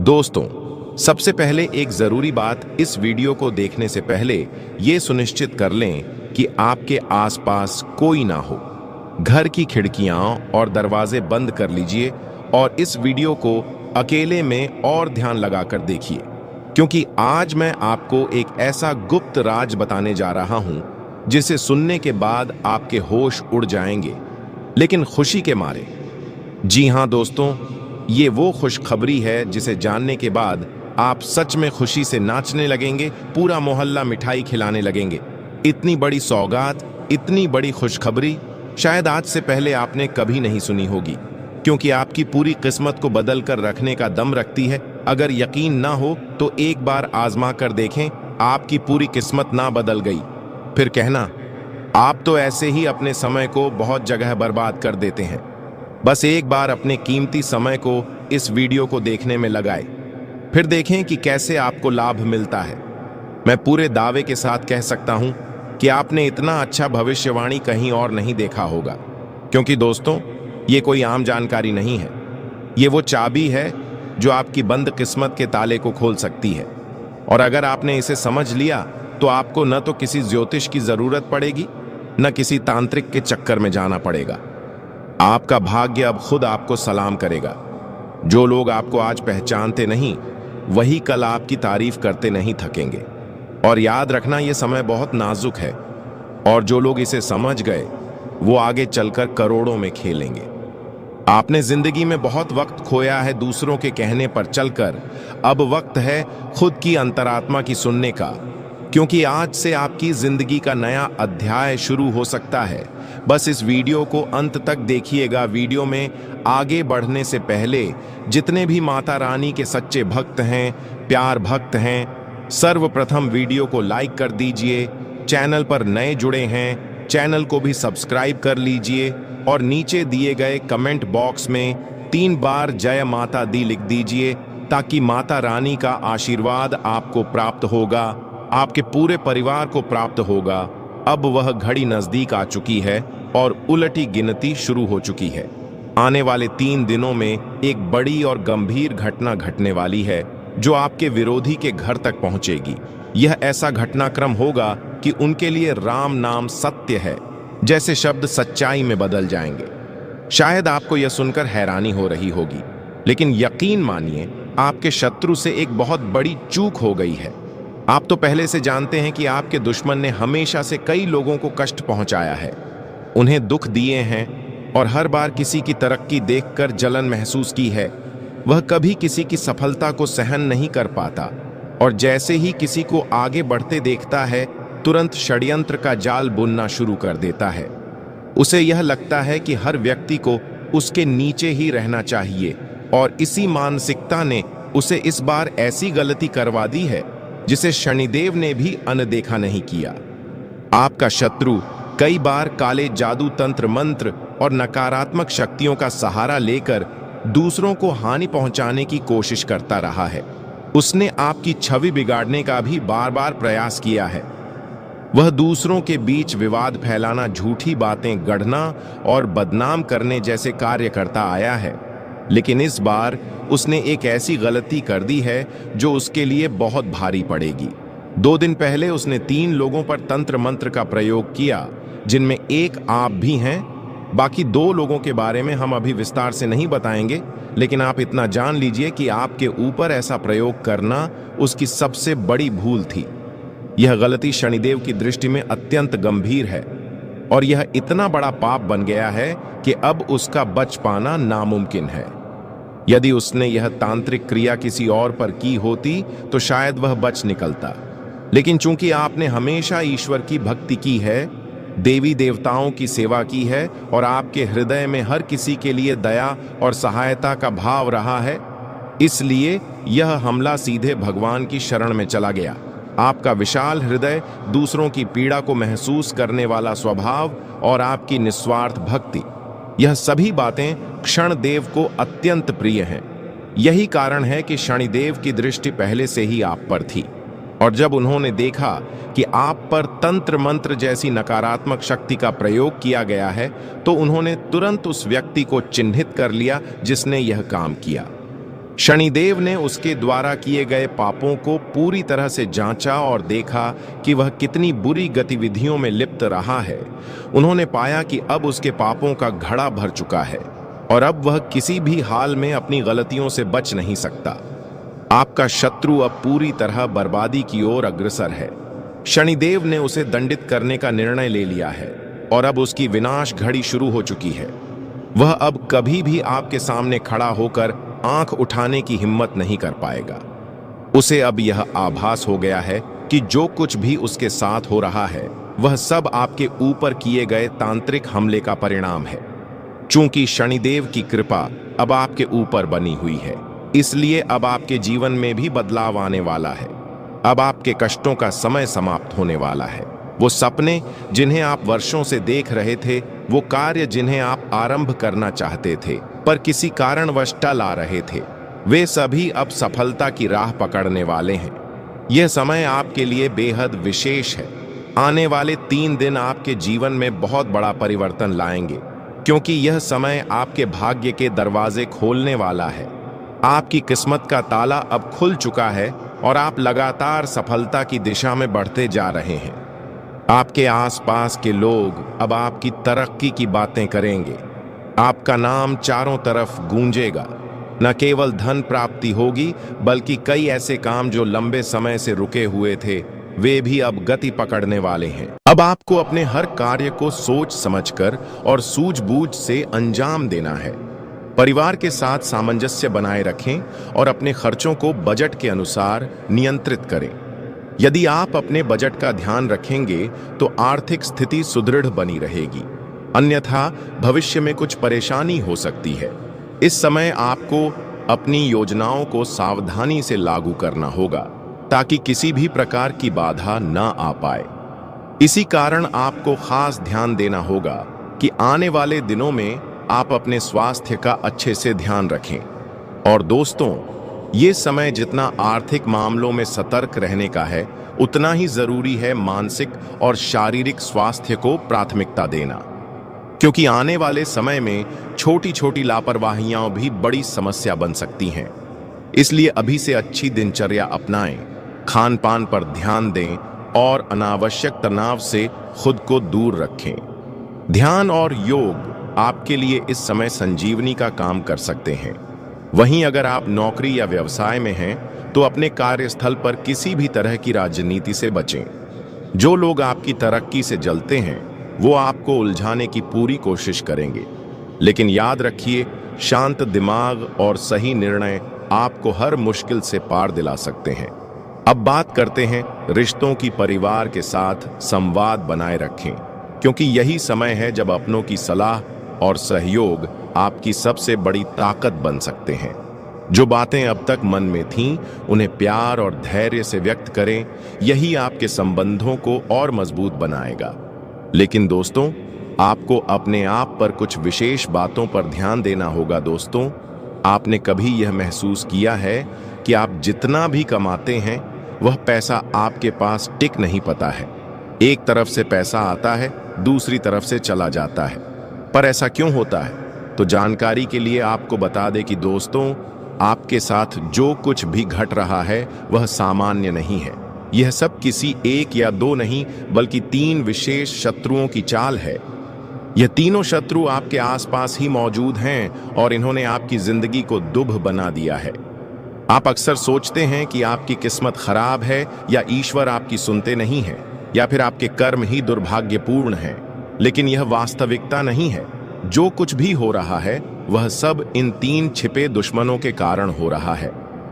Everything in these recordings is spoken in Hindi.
दोस्तों, सबसे पहले एक जरूरी बात, इस वीडियो को देखने से पहले ये सुनिश्चित कर लें कि आपके आसपास कोई ना हो। घर की खिड़कियां और दरवाजे बंद कर लीजिए और इस वीडियो को अकेले में और ध्यान लगाकर देखिए, क्योंकि आज मैं आपको एक ऐसा गुप्त राज बताने जा रहा हूं जिसे सुनने के बाद आपके होश उड़ जाएंगे, लेकिन खुशी के मारे। जी हां दोस्तों, ये वो खुशखबरी है जिसे जानने के बाद आप सच में खुशी से नाचने लगेंगे, पूरा मोहल्ला मिठाई खिलाने लगेंगे। इतनी बड़ी सौगात, इतनी बड़ी खुशखबरी शायद आज से पहले आपने कभी नहीं सुनी होगी, क्योंकि आपकी पूरी किस्मत को बदल कर रखने का दम रखती है। अगर यकीन ना हो तो एक बार आजमा कर देखें, आपकी पूरी किस्मत ना बदल गई, फिर कहना आप तो ऐसे ही अपने समय को बहुत जगह बर्बाद कर देते हैं। बस एक बार अपने कीमती समय को इस वीडियो को देखने में लगाएं, फिर देखें कि कैसे आपको लाभ मिलता है। मैं पूरे दावे के साथ कह सकता हूं कि आपने इतना अच्छा भविष्यवाणी कहीं और नहीं देखा होगा, क्योंकि दोस्तों, ये कोई आम जानकारी नहीं है। ये वो चाबी है जो आपकी बंद किस्मत के ताले को खोल सकती है। और अगर आपने इसे समझ लिया तो आपको न तो किसी ज्योतिष की जरूरत पड़ेगी, न किसी तांत्रिक के चक्कर में जाना पड़ेगा। आपका भाग्य अब खुद आपको सलाम करेगा। जो लोग आपको आज पहचानते नहीं, वही कल आपकी तारीफ करते नहीं थकेंगे। और याद रखना, यह समय बहुत नाजुक है, और जो लोग इसे समझ गए वो आगे चलकर करोड़ों में खेलेंगे। आपने जिंदगी में बहुत वक्त खोया है दूसरों के कहने पर चलकर। अब वक्त है खुद की अंतरात्मा की सुनने का, क्योंकि आज से आपकी जिंदगी का नया अध्याय शुरू हो सकता है। बस इस वीडियो को अंत तक देखिएगा। वीडियो में आगे बढ़ने से पहले जितने भी माता रानी के सच्चे भक्त हैं, प्यार भक्त हैं, सर्वप्रथम वीडियो को लाइक कर दीजिए। चैनल पर नए जुड़े हैं, चैनल को भी सब्सक्राइब कर लीजिए और नीचे दिए गए कमेंट बॉक्स में 3 बार जय माता दी लिख दीजिए, ताकि माता रानी का आशीर्वाद आपको प्राप्त होगा, आपके पूरे परिवार को प्राप्त होगा। अब वह घड़ी नजदीक आ चुकी है और उलटी गिनती शुरू हो चुकी है। आने वाले 3 दिनों में एक बड़ी और गंभीर घटना घटने वाली है, जो आपके विरोधी के घर तक पहुंचेगी। यह ऐसा घटनाक्रम होगा कि उनके लिए राम नाम सत्य है जैसे शब्द सच्चाई में बदल जाएंगे। शायद आपको यह सुनकर हैरानी हो रही होगी, लेकिन यकीन मानिए, आपके शत्रु से एक बहुत बड़ी चूक हो गई है। आप तो पहले से जानते हैं कि आपके दुश्मन ने हमेशा से कई लोगों को कष्ट पहुंचाया है, उन्हें दुख दिए हैं, और हर बार किसी की तरक्की देखकर जलन महसूस की है। वह कभी किसी की सफलता को सहन नहीं कर पाता, और जैसे ही किसी को आगे बढ़ते देखता है, तुरंत षड्यंत्र का जाल बुनना शुरू कर देता है। उसे यह लगता है कि हर व्यक्ति को उसके नीचे ही रहना चाहिए, और इसी मानसिकता ने उसे इस बार ऐसी गलती करवा दी है जिसे शनिदेव ने भी अनदेखा नहीं किया। आपका शत्रु कई बार काले जादू, तंत्र मंत्र और नकारात्मक शक्तियों का सहारा लेकर दूसरों को हानि पहुंचाने की कोशिश करता रहा है। उसने आपकी छवि बिगाड़ने का भी बार बार प्रयास किया है। वह दूसरों के बीच विवाद फैलाना, झूठी बातें गढ़ना और बदनाम करने जैसे कार्य करता आया है। लेकिन इस बार उसने एक ऐसी गलती कर दी है जो उसके लिए बहुत भारी पड़ेगी। 2 दिन पहले उसने 3 लोगों पर तंत्र मंत्र का प्रयोग किया, जिनमें एक आप भी हैं। बाकी 2 लोगों के बारे में हम अभी विस्तार से नहीं बताएंगे, लेकिन आप इतना जान लीजिए कि आपके ऊपर ऐसा प्रयोग करना उसकी सबसे बड़ी भूल थी। यह गलती शनिदेव की दृष्टि में अत्यंत गंभीर है, और यह इतना बड़ा पाप बन गया है कि अब उसका बच पाना नामुमकिन है। यदि उसने यह तांत्रिक क्रिया किसी और पर की होती तो शायद वह बच निकलता, लेकिन चूंकि आपने हमेशा ईश्वर की भक्ति की है, देवी देवताओं की सेवा की है, और आपके हृदय में हर किसी के लिए दया और सहायता का भाव रहा है, इसलिए यह हमला सीधे भगवान की शरण में चला गया। आपका विशाल हृदय, दूसरों की पीड़ा को महसूस करने वाला स्वभाव और आपकी निस्वार्थ भक्ति, यह सभी बातें क्षणदेव को अत्यंत प्रिय हैं। यही कारण है कि शनिदेव की दृष्टि पहले से ही आप पर थी, और जब उन्होंने देखा कि आप पर तंत्र मंत्र जैसी नकारात्मक शक्ति का प्रयोग किया गया है, तो उन्होंने तुरंत उस व्यक्ति को चिन्हित कर लिया जिसने यह काम किया। शनिदेव ने उसके द्वारा किए गए पापों को पूरी तरह से जांचा और देखा कि वह कितनी बुरी गतिविधियों में लिप्त रहा है। उन्होंने पाया कि अब उसके पापों का घड़ा भर चुका है और अब वह किसी भी हाल में अपनी गलतियों से बच नहीं सकता। आपका शत्रु अब पूरी तरह बर्बादी की ओर अग्रसर है। शनिदेव ने उसे दंडित करने का निर्णय ले लिया है और अब उसकी विनाश घड़ी शुरू हो चुकी है। वह अब कभी भी आपके सामने खड़ा होकर आंख उठाने की हिम्मत नहीं कर पाएगा। उसे अब यह आभास हो गया है कि जो कुछ भी उसके साथ हो रहा है वह सब आपके ऊपर किए गए तांत्रिक हमले का परिणाम है। चूंकि शनिदेव की कृपा अब आपके ऊपर बनी हुई है, इसलिए अब आपके जीवन में भी बदलाव आने वाला है। अब आपके कष्टों का समय समाप्त होने वाला है। वो सपने जिन्हें आप वर्षों से देख रहे थे, वो कार्य जिन्हें आप आरंभ करना चाहते थे पर किसी कारणवश टल आ रहे थे, वे सभी अब सफलता की राह पकड़ने वाले हैं। यह समय आपके लिए बेहद विशेष है। आने वाले 3 दिन आपके जीवन में बहुत बड़ा परिवर्तन लाएंगे, क्योंकि यह समय आपके भाग्य के दरवाजे खोलने वाला है। आपकी किस्मत का ताला अब खुल चुका है और आप लगातार सफलता की दिशा में बढ़ते जा रहे हैं। आपके आसपास के लोग अब आपकी तरक्की की बातें करेंगे। आपका नाम चारों तरफ गूंजेगा। न केवल धन प्राप्ति होगी, बल्कि कई ऐसे काम जो लंबे समय से रुके हुए थे, वे भी अब गति पकड़ने वाले हैं। अब आपको अपने हर कार्य को सोच समझकर और सूझबूझ से अंजाम देना है। परिवार के साथ सामंजस्य बनाए रखें और अपने खर्चों को बजट के अनुसार नियंत्रित करें। यदि आप अपने बजट का ध्यान रखेंगे तो आर्थिक स्थिति सुदृढ़ बनी रहेगी, अन्यथा भविष्य में कुछ परेशानी हो सकती है। इस समय आपको अपनी योजनाओं को सावधानी से लागू करना होगा ताकि किसी भी प्रकार की बाधा न आ पाए। इसी कारण आपको खास ध्यान देना होगा कि आने वाले दिनों में आप अपने स्वास्थ्य का अच्छे से ध्यान रखें। और दोस्तों, ये समय जितना आर्थिक मामलों में सतर्क रहने का है, उतना ही जरूरी है मानसिक और शारीरिक स्वास्थ्य को प्राथमिकता देना, क्योंकि आने वाले समय में छोटी छोटी लापरवाहियां भी बड़ी समस्या बन सकती हैं। इसलिए अभी से अच्छी दिनचर्या अपनाएं, खान पान पर ध्यान दें और अनावश्यक तनाव से खुद को दूर रखें। ध्यान और योग आपके लिए इस समय संजीवनी का काम कर सकते हैं। वहीं अगर आप नौकरी या व्यवसाय में हैं तो अपने कार्यस्थल पर किसी भी तरह की राजनीति से बचें। जो लोग आपकी तरक्की से जलते हैं वो आपको उलझाने की पूरी कोशिश करेंगे, लेकिन याद रखिए, शांत दिमाग और सही निर्णय आपको हर मुश्किल से पार दिला सकते हैं। अब बात करते हैं रिश्तों की। परिवार के साथ संवाद बनाए रखें, क्योंकि यही समय है जब अपनों की सलाह और सहयोग आपकी सबसे बड़ी ताकत बन सकते हैं। जो बातें अब तक मन में थीं, उन्हें प्यार और धैर्य से व्यक्त करें। यही आपके संबंधों को और मजबूत बनाएगा। लेकिन दोस्तों, आपको अपने आप पर कुछ विशेष बातों पर ध्यान देना होगा। दोस्तों, आपने कभी यह महसूस किया है कि आप जितना भी कमाते हैं वह पैसा आपके पास टिक नहीं पाता है? एक तरफ से पैसा आता है, दूसरी तरफ से चला जाता है। पर ऐसा क्यों होता है? तो जानकारी के लिए आपको बता दें कि दोस्तों, आपके साथ जो कुछ भी घट रहा है वह सामान्य नहीं है। यह सब किसी एक या दो नहीं, बल्कि 3 विशेष शत्रुओं की चाल है। यह तीनों शत्रु आपके आसपास ही मौजूद हैं और इन्होंने आपकी जिंदगी को दुभ बना दिया है। आप अक्सर सोचते हैं कि आपकी किस्मत खराब है, या ईश्वर आपकी सुनते नहीं है, या फिर आपके कर्म ही दुर्भाग्यपूर्ण हैं। लेकिन यह वास्तविकता नहीं है। जो कुछ भी हो रहा है वह सब इन 3 छिपे दुश्मनों के कारण हो रहा है।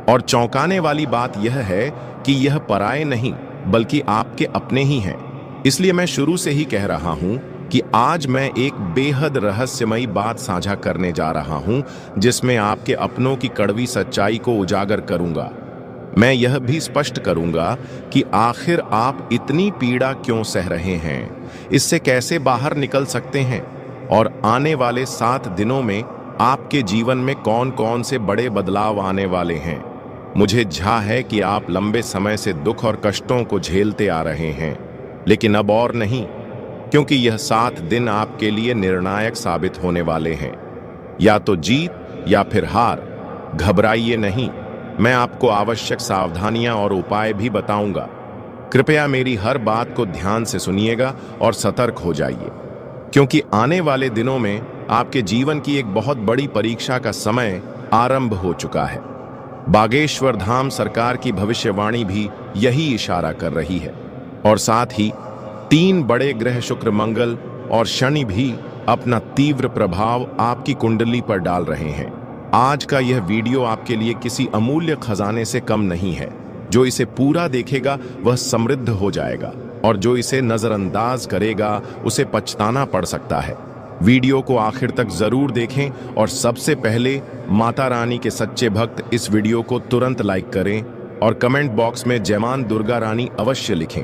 और चौंकाने वाली बात यह है कि यह पराये नहीं, बल्कि आपके अपने ही हैं। इसलिए मैं शुरू से ही कह रहा हूं कि आज मैं एक बेहद रहस्यमयी बात साझा करने जा रहा हूं, जिसमें आपके अपनों की कड़वी सच्चाई को उजागर करूंगा। मैं यह भी स्पष्ट करूंगा कि आखिर आप इतनी पीड़ा क्यों सह रहे हैं, इससे कैसे बाहर निकल सकते हैं, और आने वाले 7 दिनों में आपके जीवन में कौन कौन से बड़े बदलाव आने वाले हैं। मुझे झा है कि आप लंबे समय से दुख और कष्टों को झेलते आ रहे हैं, लेकिन अब और नहीं, क्योंकि यह 7 दिन आपके लिए निर्णायक साबित होने वाले हैं। या तो जीत या फिर हार। घबराइए नहीं, मैं आपको आवश्यक सावधानियां और उपाय भी बताऊंगा। कृपया मेरी हर बात को ध्यान से सुनिएगा और सतर्क हो जाइए, क्योंकि आने वाले दिनों में आपके जीवन की एक बहुत बड़ी परीक्षा का समय आरंभ हो चुका है। बागेश्वर धाम सरकार की भविष्यवाणी भी यही इशारा कर रही है, और साथ ही 3 बड़े ग्रह शुक्र, मंगल और शनि भी अपना तीव्र प्रभाव आपकी कुंडली पर डाल रहे हैं। आज का यह वीडियो आपके लिए किसी अमूल्य खजाने से कम नहीं है। जो इसे पूरा देखेगा वह समृद्ध हो जाएगा, और जो इसे नजरअंदाज करेगा उसे पछताना पड़ सकता है। वीडियो को आखिर तक जरूर देखें, और सबसे पहले माता रानी के सच्चे भक्त इस वीडियो को तुरंत लाइक करें और कमेंट बॉक्स में जय मां दुर्गा रानी अवश्य लिखें।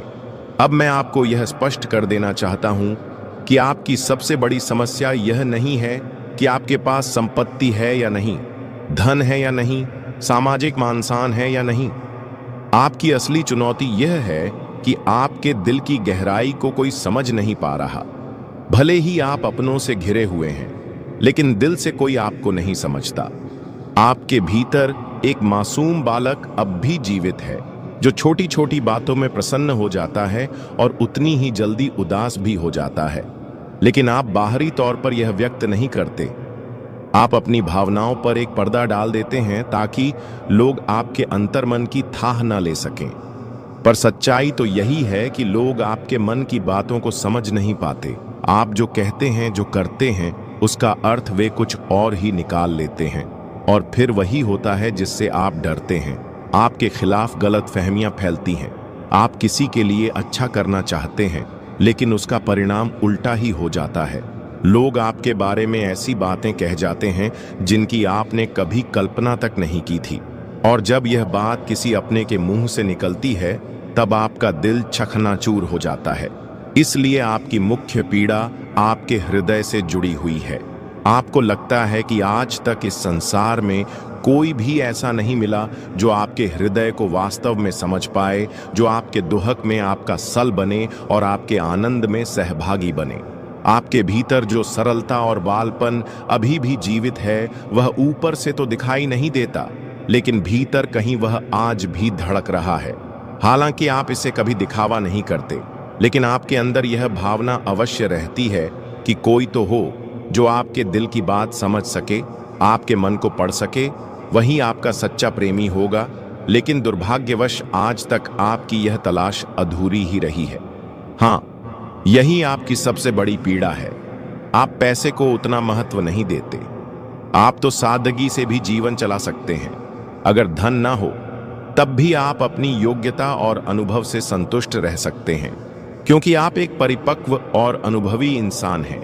अब मैं आपको यह स्पष्ट कर देना चाहता हूं कि आपकी सबसे बड़ी समस्या यह नहीं है कि आपके पास संपत्ति है या नहीं, धन है या नहीं, सामाजिक मान-सम्मान है या नहीं। आपकी असली चुनौती यह है कि आपके दिल की गहराई को कोई समझ नहीं पा रहा। भले ही आप अपनों से घिरे हुए हैं, लेकिन दिल से कोई आपको नहीं समझता। आपके भीतर एक मासूम बालक अब भी जीवित है, जो छोटी छोटी बातों में प्रसन्न हो जाता है और उतनी ही जल्दी उदास भी हो जाता है। लेकिन आप बाहरी तौर पर यह व्यक्त नहीं करते। आप अपनी भावनाओं पर एक पर्दा डाल देते हैं ताकि लोग आपके अंतर्मन की थाह न ले सकें। पर सच्चाई तो यही है कि लोग आपके मन की बातों को समझ नहीं पाते। आप जो कहते हैं, जो करते हैं, उसका अर्थ वे कुछ और ही निकाल लेते हैं, और फिर वही होता है जिससे आप डरते हैं। आपके खिलाफ गलतफहमियां फैलती हैं। आप किसी के लिए अच्छा करना चाहते हैं, लेकिन उसका परिणाम उल्टा ही हो जाता है। लोग आपके बारे में ऐसी बातें कह जाते हैं जिनकी आपने कभी कल्पना तक नहीं की थी, और जब यह बात किसी अपने के मुंह से निकलती है तब आपका दिल चकनाचूर हो जाता है। इसलिए आपकी मुख्य पीड़ा आपके हृदय से जुड़ी हुई है। आपको लगता है कि आज तक इस संसार में कोई भी ऐसा नहीं मिला जो आपके हृदय को वास्तव में समझ पाए, जो आपके दुहक में आपका सल बने और आपके आनंद में सहभागी बने। आपके भीतर जो सरलता और बालपन अभी भी जीवित है, वह ऊपर से तो दिखाई नहीं देता, लेकिन भीतर कहीं वह आज भी धड़क रहा है। हालांकि आप इसे कभी दिखावा नहीं करते, लेकिन आपके अंदर यह भावना अवश्य रहती है कि कोई तो हो जो आपके दिल की बात समझ सके, आपके मन को पढ़ सके। वही आपका सच्चा प्रेमी होगा। लेकिन दुर्भाग्यवश आज तक आपकी यह तलाश अधूरी ही रही है। हाँ, यही आपकी सबसे बड़ी पीड़ा है। आप पैसे को उतना महत्व नहीं देते। आप तो सादगी से भी जीवन चला सकते हैं। अगर धन ना हो तब भी आप अपनी योग्यता और अनुभव से संतुष्ट रह सकते हैं, क्योंकि आप एक परिपक्व और अनुभवी इंसान हैं।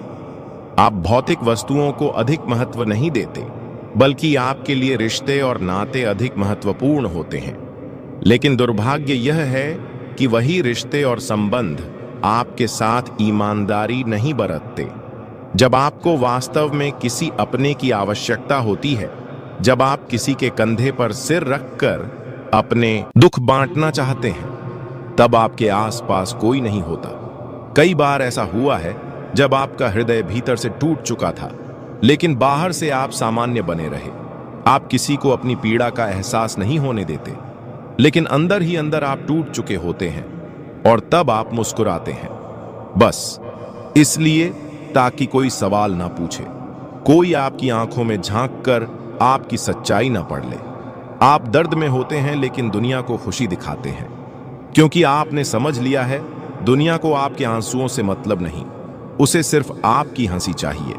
आप भौतिक वस्तुओं को अधिक महत्व नहीं देते, बल्कि आपके लिए रिश्ते और नाते अधिक महत्वपूर्ण होते हैं। लेकिन दुर्भाग्य यह है कि वही रिश्ते और संबंध आपके साथ ईमानदारी नहीं बरतते। जब आपको वास्तव में किसी अपने की आवश्यकता होती है, जब आप किसी के कंधे पर सिर रखकर अपने दुख बांटना चाहते हैं, तब आपके आसपास कोई नहीं होता। कई बार ऐसा हुआ है जब आपका हृदय भीतर से टूट चुका था, लेकिन बाहर से आप सामान्य बने रहे। आप किसी को अपनी पीड़ा का एहसास नहीं होने देते, लेकिन अंदर ही अंदर आप टूट चुके होते हैं, और तब आप मुस्कुराते हैं, बस इसलिए ताकि कोई सवाल ना पूछे, कोई आपकी आंखों में झांककर आपकी सच्चाई ना पढ़ ले। आप दर्द में होते हैं, लेकिन दुनिया को खुशी दिखाते हैं, क्योंकि आपने समझ लिया है दुनिया को आपके आंसुओं से मतलब नहीं, उसे सिर्फ आपकी हंसी चाहिए।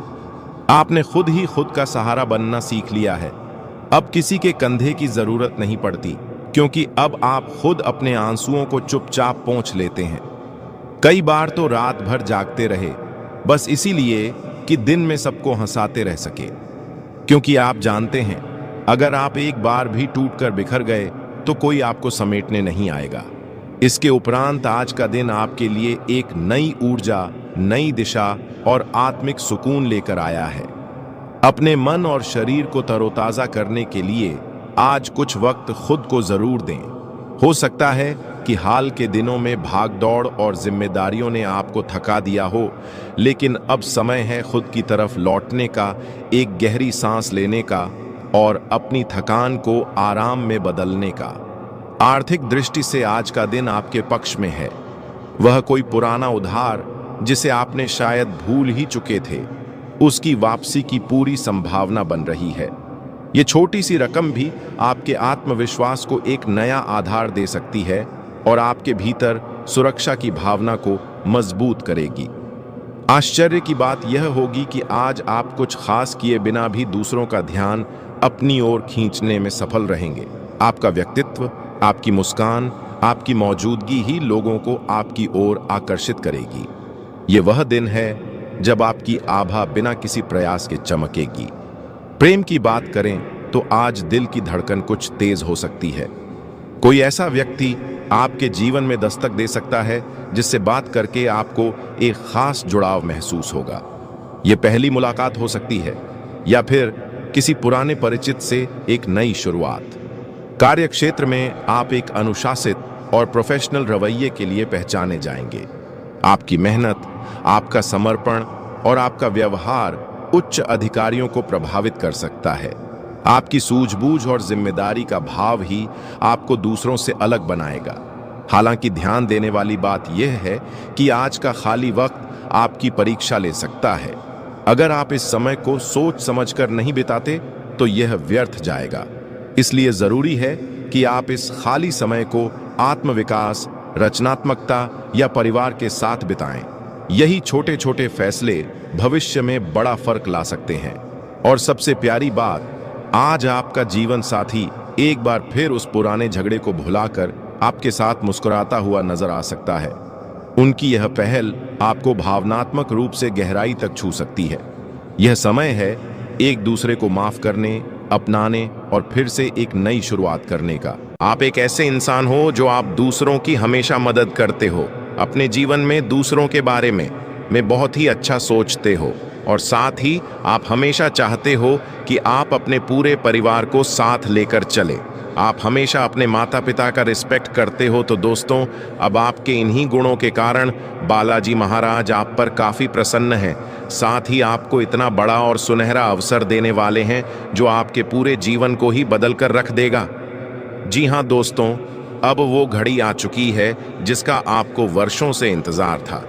आपने खुद ही खुद का सहारा बनना सीख लिया है। अब किसी के कंधे की जरूरत नहीं पड़ती, क्योंकि अब आप खुद अपने आंसुओं को चुपचाप पोंछ लेते हैं। कई बार तो रात भर जागते रहे, बस इसीलिए कि दिन में सबको हंसाते रह सके, क्योंकि आप जानते हैं अगर आप एक बार भी टूटकर बिखर गए तो कोई आपको समेटने नहीं आएगा। इसके उपरांत आज का दिन आपके लिए एक नई ऊर्जा, नई दिशा और आत्मिक सुकून लेकर आया है। अपने मन और शरीर को तरोताजा करने के लिए आज कुछ वक्त खुद को जरूर दें। हो सकता है कि हाल के दिनों में भागदौड़ और जिम्मेदारियों ने आपको थका दिया हो, लेकिन अब समय है खुद की तरफ लौटने का, एक गहरी सांस लेने का और अपनी थकान को आराम में बदलने का। आर्थिक दृष्टि से आज का दिन आपके पक्ष में है। वह कोई पुराना उधार जिसे आपने शायद भूल ही चुके थे, उसकी वापसी की पूरी संभावना बन रही है। ये छोटी सी रकम भी आपके आत्मविश्वास को एक नया आधार दे सकती है और आपके भीतर सुरक्षा की भावना को मजबूत करेगी। आश्चर्य की बात यह होगी कि आज आप कुछ खास किए बिना भी दूसरों का ध्यान अपनी ओर खींचने में सफल रहेंगे। आपका व्यक्तित्व, आपकी मुस्कान, आपकी मौजूदगी ही लोगों को आपकी ओर आकर्षित करेगी। ये वह दिन है जब आपकी आभा बिना किसी प्रयास के चमकेगी। प्रेम की बात करें तो आज दिल की धड़कन कुछ तेज हो सकती है। कोई ऐसा व्यक्ति आपके जीवन में दस्तक दे सकता है जिससे बात करके आपको एक खास जुड़ाव महसूस होगा। यह पहली मुलाकात हो सकती है या फिर किसी पुराने परिचित से एक नई शुरुआत। कार्यक्षेत्र में आप एक अनुशासित और प्रोफेशनल रवैये के लिए पहचाने जाएंगे। आपकी मेहनत, आपका समर्पण और आपका व्यवहार उच्च अधिकारियों को प्रभावित कर सकता है। आपकी सूझबूझ और जिम्मेदारी का भाव ही आपको दूसरों से अलग बनाएगा। हालांकि ध्यान देने वाली बात यह है कि आज का खाली वक्त आपकी परीक्षा ले सकता है। अगर आप इस समय को सोच समझकर नहीं बिताते तो यह व्यर्थ जाएगा। इसलिए जरूरी है कि आप इस खाली समय को आत्मविकास, रचनात्मकता या परिवार के साथ बिताएं। यही छोटे छोटे फैसले भविष्य में बड़ा फर्क ला सकते हैं। और सबसे प्यारी बात, आज आपका जीवन साथी एक बार फिर उस पुराने झगड़े को भुलाकर आपके साथ मुस्कुराता हुआ नजर आ सकता है। उनकी यह पहल आपको भावनात्मक रूप से गहराई तक छू सकती है। यह समय है एक दूसरे को माफ करने, अपनाने और फिर से एक नई शुरुआत करने का। आप एक ऐसे इंसान हो जो आप दूसरों की हमेशा मदद करते हो, अपने जीवन में दूसरों के बारे में बहुत ही अच्छा सोचते हो और साथ ही आप हमेशा चाहते हो कि आप अपने पूरे परिवार को साथ लेकर चले। आप हमेशा अपने माता पिता का रिस्पेक्ट करते हो। तो दोस्तों, अब आपके इन्हीं गुणों के कारण बालाजी महाराज आप पर काफ़ी प्रसन्न हैं। साथ ही आपको इतना बड़ा और सुनहरा अवसर देने वाले हैं जो आपके पूरे जीवन को ही बदल कर रख देगा। जी हाँ दोस्तों, अब वो घड़ी आ चुकी है जिसका आपको वर्षों से इंतजार था।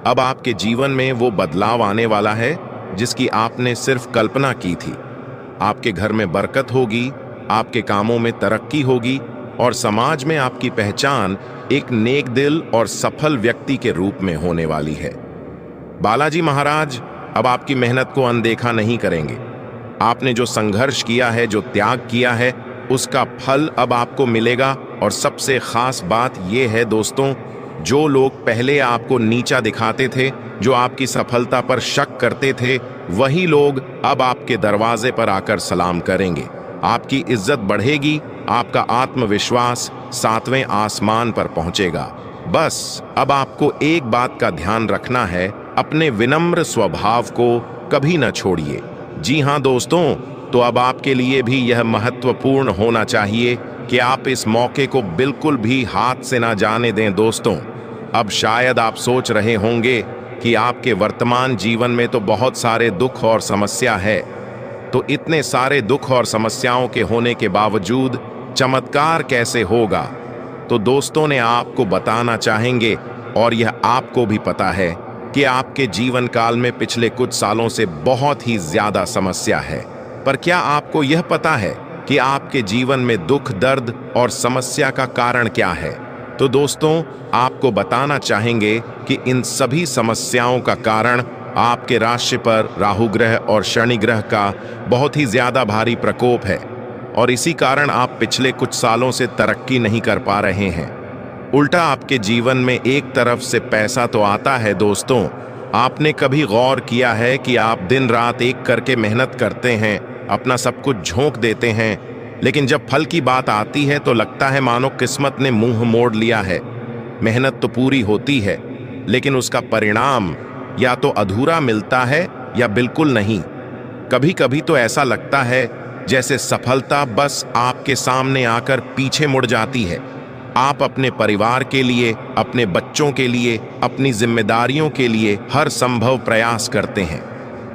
अब आपके जीवन में वो बदलाव आने वाला है जिसकी आपने सिर्फ कल्पना की थी। आपके घर में बरकत होगी, आपके कामों में तरक्की होगी और समाज में आपकी पहचान एक नेक दिल और सफल व्यक्ति के रूप में होने वाली है। बालाजी महाराज अब आपकी मेहनत को अनदेखा नहीं करेंगे। आपने जो संघर्ष किया है, जो त्याग किया है, उसका फल अब आपको मिलेगा। और सबसे खास बात यह है दोस्तों, जो लोग पहले आपको नीचा दिखाते थे, जो आपकी सफलता पर शक करते थे, वही लोग अब आपके दरवाजे पर आकर सलाम करेंगे। आपकी इज्जत बढ़ेगी, आपका आत्मविश्वास 7वें आसमान पर पहुंचेगा। बस अब आपको एक बात का ध्यान रखना है, अपने विनम्र स्वभाव को कभी न छोड़िए। जी हाँ दोस्तों, तो अब आपके लिए भी यह महत्वपूर्ण होना चाहिए कि आप इस मौके को बिल्कुल भी हाथ से ना जाने दें। दोस्तों, अब शायद आप सोच रहे होंगे कि आपके वर्तमान जीवन में तो बहुत सारे दुख और समस्या है, तो इतने सारे दुख और समस्याओं के होने के बावजूद चमत्कार कैसे होगा? तो दोस्तों ने आपको बताना चाहेंगे, और यह आपको भी पता है कि आपके जीवन काल में पिछले कुछ सालों से बहुत ही ज्यादा समस्या है। पर क्या आपको यह पता है कि आपके जीवन में दुख, दर्द और समस्या का कारण क्या है? तो दोस्तों, आपको बताना चाहेंगे कि इन सभी समस्याओं का कारण आपके राशि पर राहु ग्रह और शनि ग्रह का बहुत ही ज्यादा भारी प्रकोप है और इसी कारण आप पिछले कुछ सालों से तरक्की नहीं कर पा रहे हैं। उल्टा आपके जीवन में एक तरफ से पैसा तो आता है। दोस्तों, आपने कभी गौर किया है कि आप दिन रात एक करके मेहनत करते हैं, अपना सब कुछ झोंक देते हैं, लेकिन जब फल की बात आती है तो लगता है मानो किस्मत ने मुंह मोड़ लिया है। मेहनत तो पूरी होती है, लेकिन उसका परिणाम या तो अधूरा मिलता है या बिल्कुल नहीं। कभी कभी तो ऐसा लगता है जैसे सफलता बस आपके सामने आकर पीछे मुड़ जाती है। आप अपने परिवार के लिए, अपने बच्चों के लिए, अपनी जिम्मेदारियों के लिए हर संभव प्रयास करते हैं,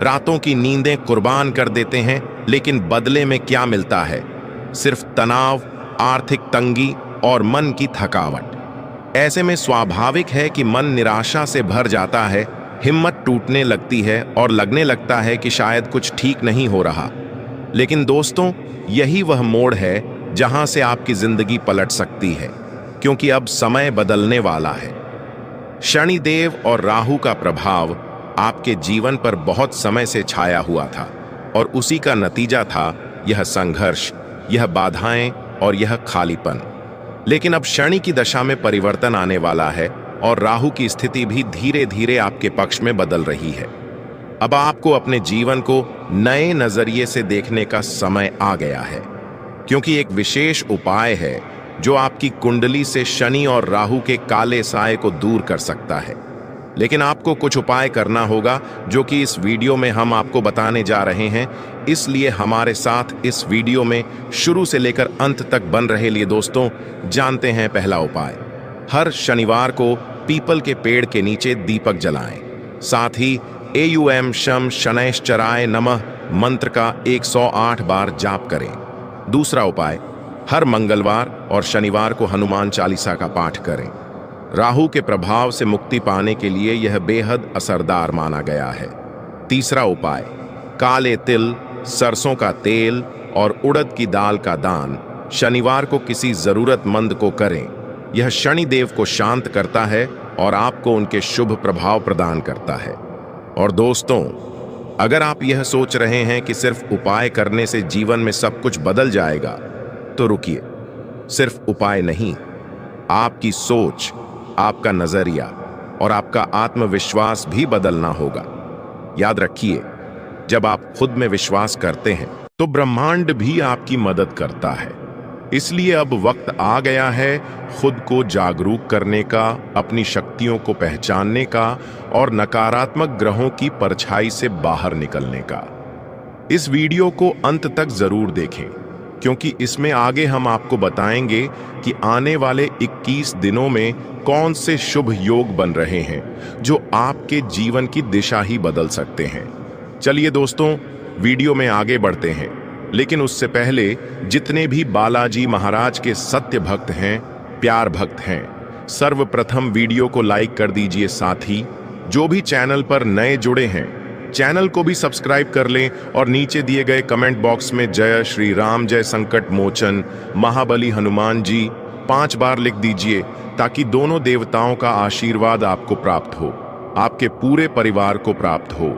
रातों की नींदें कुर्बान कर देते हैं, लेकिन बदले में क्या मिलता है? सिर्फ तनाव, आर्थिक तंगी और मन की थकावट। ऐसे में स्वाभाविक है कि मन निराशा से भर जाता है, हिम्मत टूटने लगती है और लगने लगता है कि शायद कुछ ठीक नहीं हो रहा। लेकिन दोस्तों, यही वह मोड़ है जहां से आपकी जिंदगी पलट सकती है, क्योंकि अब समय बदलने वाला है। शनिदेव और राहु का प्रभाव आपके जीवन पर बहुत समय से छाया हुआ था और उसी का नतीजा था यह संघर्ष, यह बाधाएं और यह खालीपन। लेकिन अब शनि की दशा में परिवर्तन आने वाला है और राहु की स्थिति भी धीरे धीरे आपके पक्ष में बदल रही है। अब आपको अपने जीवन को नए नजरिए से देखने का समय आ गया है, क्योंकि एक विशेष उपाय है जो आपकी कुंडली से शनि और राहु के काले साए को दूर कर सकता है। लेकिन आपको कुछ उपाय करना होगा जो कि इस वीडियो में हम आपको बताने जा रहे हैं, इसलिए हमारे साथ इस वीडियो में शुरू से लेकर अंत तक बन रहे। लिए दोस्तों, जानते हैं पहला उपाय। हर शनिवार को पीपल के पेड़ के नीचे दीपक जलाएं। साथ ही एयूएम शम शनैश्चराय नमः मंत्र का 108 बार जाप करें। दूसरा उपाय, हर मंगलवार और शनिवार को हनुमान चालीसा का पाठ करें। राहु के प्रभाव से मुक्ति पाने के लिए यह बेहद असरदार माना गया है। तीसरा उपाय, काले तिल, सरसों का तेल और उड़द की दाल का दान शनिवार को किसी जरूरतमंद को करें। यह शनिदेव को शांत करता है और आपको उनके शुभ प्रभाव प्रदान करता है। और दोस्तों, अगर आप यह सोच रहे हैं कि सिर्फ उपाय करने से जीवन में सब कुछ बदल जाएगा, तो रुकिए। सिर्फ उपाय नहीं, आपकी सोच, आपका नजरिया और आपका आत्मविश्वास भी बदलना होगा। याद रखिए, जब आप खुद में विश्वास करते हैं तो ब्रह्मांड भी आपकी मदद करता है। इसलिए अब वक्त आ गया है खुद को जागरूक करने का, अपनी शक्तियों को पहचानने का और नकारात्मक ग्रहों की परछाई से बाहर निकलने का। इस वीडियो को अंत तक जरूर देखें, क्योंकि इसमें आगे हम आपको बताएंगे कि आने वाले 21 दिनों में कौन से शुभ योग बन रहे हैं जो आपके जीवन की दिशा ही बदल सकते हैं। चलिए दोस्तों, वीडियो में आगे बढ़ते हैं, लेकिन उससे पहले जितने भी बालाजी महाराज के सत्य भक्त हैं, प्यार भक्त हैं, सर्वप्रथम वीडियो को लाइक कर दीजिए। साथ ही जो भी चैनल पर नए जुड़े हैं, चैनल को भी सब्सक्राइब कर लें और नीचे दिए गए कमेंट बॉक्स में जय श्री राम, जय संकट मोचन, महाबली हनुमान जी 5 बार लिख दीजिए, ताकि दोनों देवताओं का आशीर्वाद आपको प्राप्त हो, आपके पूरे परिवार को प्राप्त हो।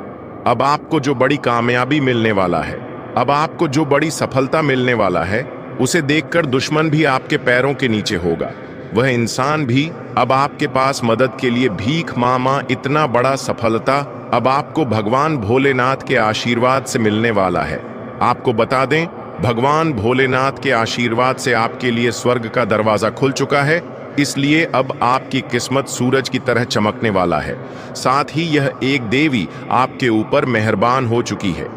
अब आपको जो बड़ी कामयाबी मिलने वाला है, अब आपको जो बड़ी सफलता मिलने वाला है, उसे देखकर दुश्मन भी आपके पैरों के नीचे होगा। वह इंसान भी अब आपके पास मदद के लिए भीख मामा। इतना बड़ा सफलता अब आपको भगवान भोलेनाथ के आशीर्वाद से मिलने वाला है। आपको बता दें, भगवान भोलेनाथ के आशीर्वाद से आपके लिए स्वर्ग का दरवाजा खुल चुका है, इसलिए अब आपकी किस्मत सूरज की तरह चमकने वाला है। साथ ही यह एक देवी आपके ऊपर मेहरबान हो चुकी है।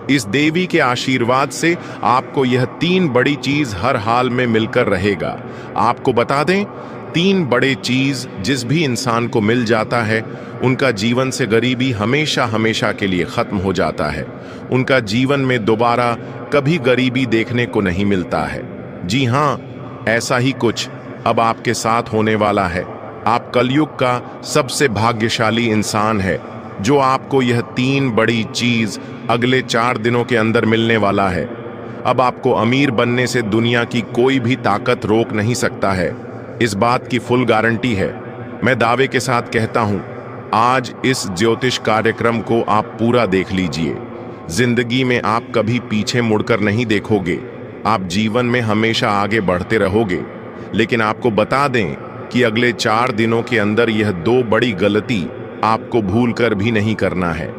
इस देवी के आशीर्वाद से आपको यह 3 बड़ी चीज हर हाल में मिलकर रहेगा। आपको बता दें, 3 बड़े चीज जिस भी इंसान को मिल जाता है, उनका जीवन से गरीबी हमेशा हमेशा के लिए खत्म हो जाता है। उनका जीवन में दोबारा कभी गरीबी देखने को नहीं मिलता है। जी हाँ, ऐसा ही कुछ अब आपके साथ होने वाला है। आप कलयुग का सबसे भाग्यशाली इंसान है, जो आपको यह 3 बड़ी चीज अगले 4 दिनों के अंदर मिलने वाला है। अब आपको अमीर बनने से दुनिया की कोई भी ताकत रोक नहीं सकता है। इस बात की फुल गारंटी है। मैं दावे के साथ कहता हूं, आज इस ज्योतिष कार्यक्रम को आप पूरा देख लीजिए। जिंदगी में आप कभी पीछे मुड़कर नहीं देखोगे। आप जीवन में हमेशा आगे बढ़ते रहोगे। लेकिन आपको बता दें कि अगले 4 दिनों के अंदर यह 2 बड़ी गलती आपको भूलकर भी नहीं करना है।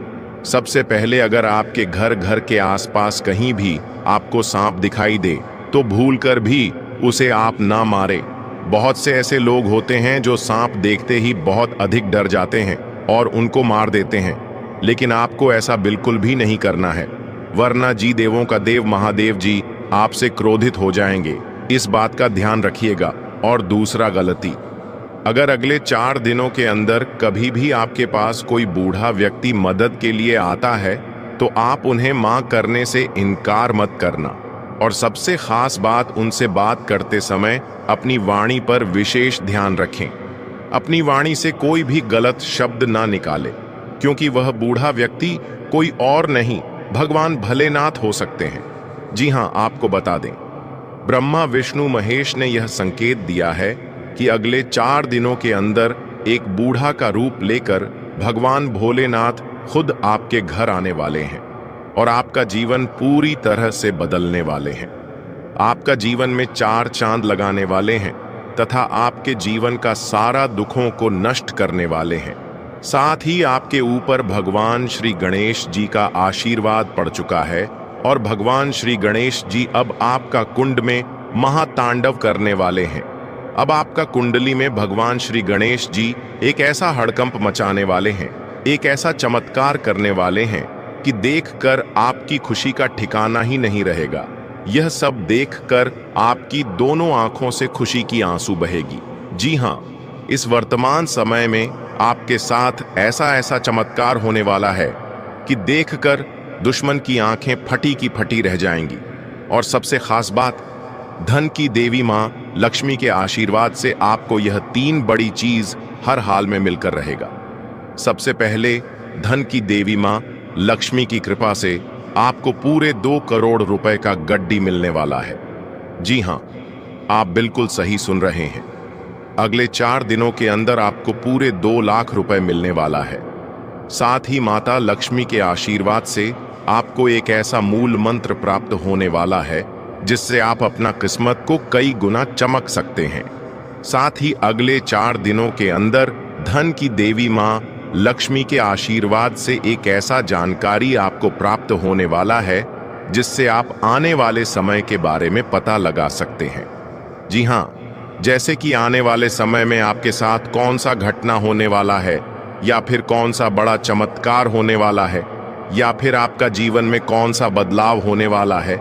सबसे पहले, अगर आपके घर के आसपास कहीं भी आपको सांप दिखाई दे, तो भूलकर भी उसे आप ना मारें। बहुत से ऐसे लोग होते हैं जो सांप देखते ही बहुत अधिक डर जाते हैं और उनको मार देते हैं, लेकिन आपको ऐसा बिल्कुल भी नहीं करना है, वरना जी देवों का देव महादेव जी आपसे क्रोधित हो जाएंगे। इस बात का ध्यान रखिएगा। और दूसरा गलती, अगर अगले 4 दिनों के अंदर कभी भी आपके पास कोई बूढ़ा व्यक्ति मदद के लिए आता है, तो आप उन्हें मां करने से इनकार मत करना। और सबसे खास बात, उनसे बात करते समय अपनी वाणी पर विशेष ध्यान रखें। अपनी वाणी से कोई भी गलत शब्द ना निकाले, क्योंकि वह बूढ़ा व्यक्ति कोई और नहीं, भगवान भोलेनाथ हो सकते हैं। जी हाँ, आपको बता दें, ब्रह्मा विष्णु महेश ने यह संकेत दिया है कि अगले 4 दिनों के अंदर एक बूढ़ा का रूप लेकर भगवान भोलेनाथ खुद आपके घर आने वाले हैं और आपका जीवन पूरी तरह से बदलने वाले हैं। आपका जीवन में 4 चांद लगाने वाले हैं तथा आपके जीवन का सारा दुखों को नष्ट करने वाले हैं। साथ ही आपके ऊपर भगवान श्री गणेश जी का आशीर्वाद पड़ चुका है और भगवान श्री गणेश जी अब आपका कुंड में महातांडव करने वाले हैं। अब आपका कुंडली में भगवान श्री गणेश जी एक ऐसा हड़कंप मचाने वाले हैं, एक ऐसा चमत्कार करने वाले हैं कि देखकर आपकी खुशी का ठिकाना ही नहीं रहेगा। यह सब देखकर आपकी दोनों आंखों से खुशी की आंसू बहेगी। जी हाँ, इस वर्तमान समय में आपके साथ ऐसा ऐसा चमत्कार होने वाला है कि देखकर दुश्मन की आंखें फटी की फटी रह जाएंगी। और सबसे खास बात, धन की देवी मां लक्ष्मी के आशीर्वाद से आपको यह 3 बड़ी चीज हर हाल में मिलकर रहेगा। सबसे पहले, धन की देवी मां लक्ष्मी की कृपा से आपको पूरे 2 करोड़ रुपए का गड्डी मिलने वाला है। जी हां, आप बिल्कुल सही सुन रहे हैं। अगले 4 दिनों के अंदर आपको पूरे 2 लाख रुपए मिलने वाला है। साथ ही माता लक्ष्मी के आशीर्वाद से आपको एक ऐसा मूल मंत्र प्राप्त होने वाला है जिससे आप अपना किस्मत को कई गुना चमक सकते हैं। साथ ही अगले 4 दिनों के अंदर धन की देवी मां लक्ष्मी के आशीर्वाद से एक ऐसा जानकारी आपको प्राप्त होने वाला है जिससे आप आने वाले समय के बारे में पता लगा सकते हैं। जी हां, जैसे कि आने वाले समय में आपके साथ कौन सा घटना होने वाला है, या फिर कौन सा बड़ा चमत्कार होने वाला है, या फिर आपका जीवन में कौन सा बदलाव होने वाला है।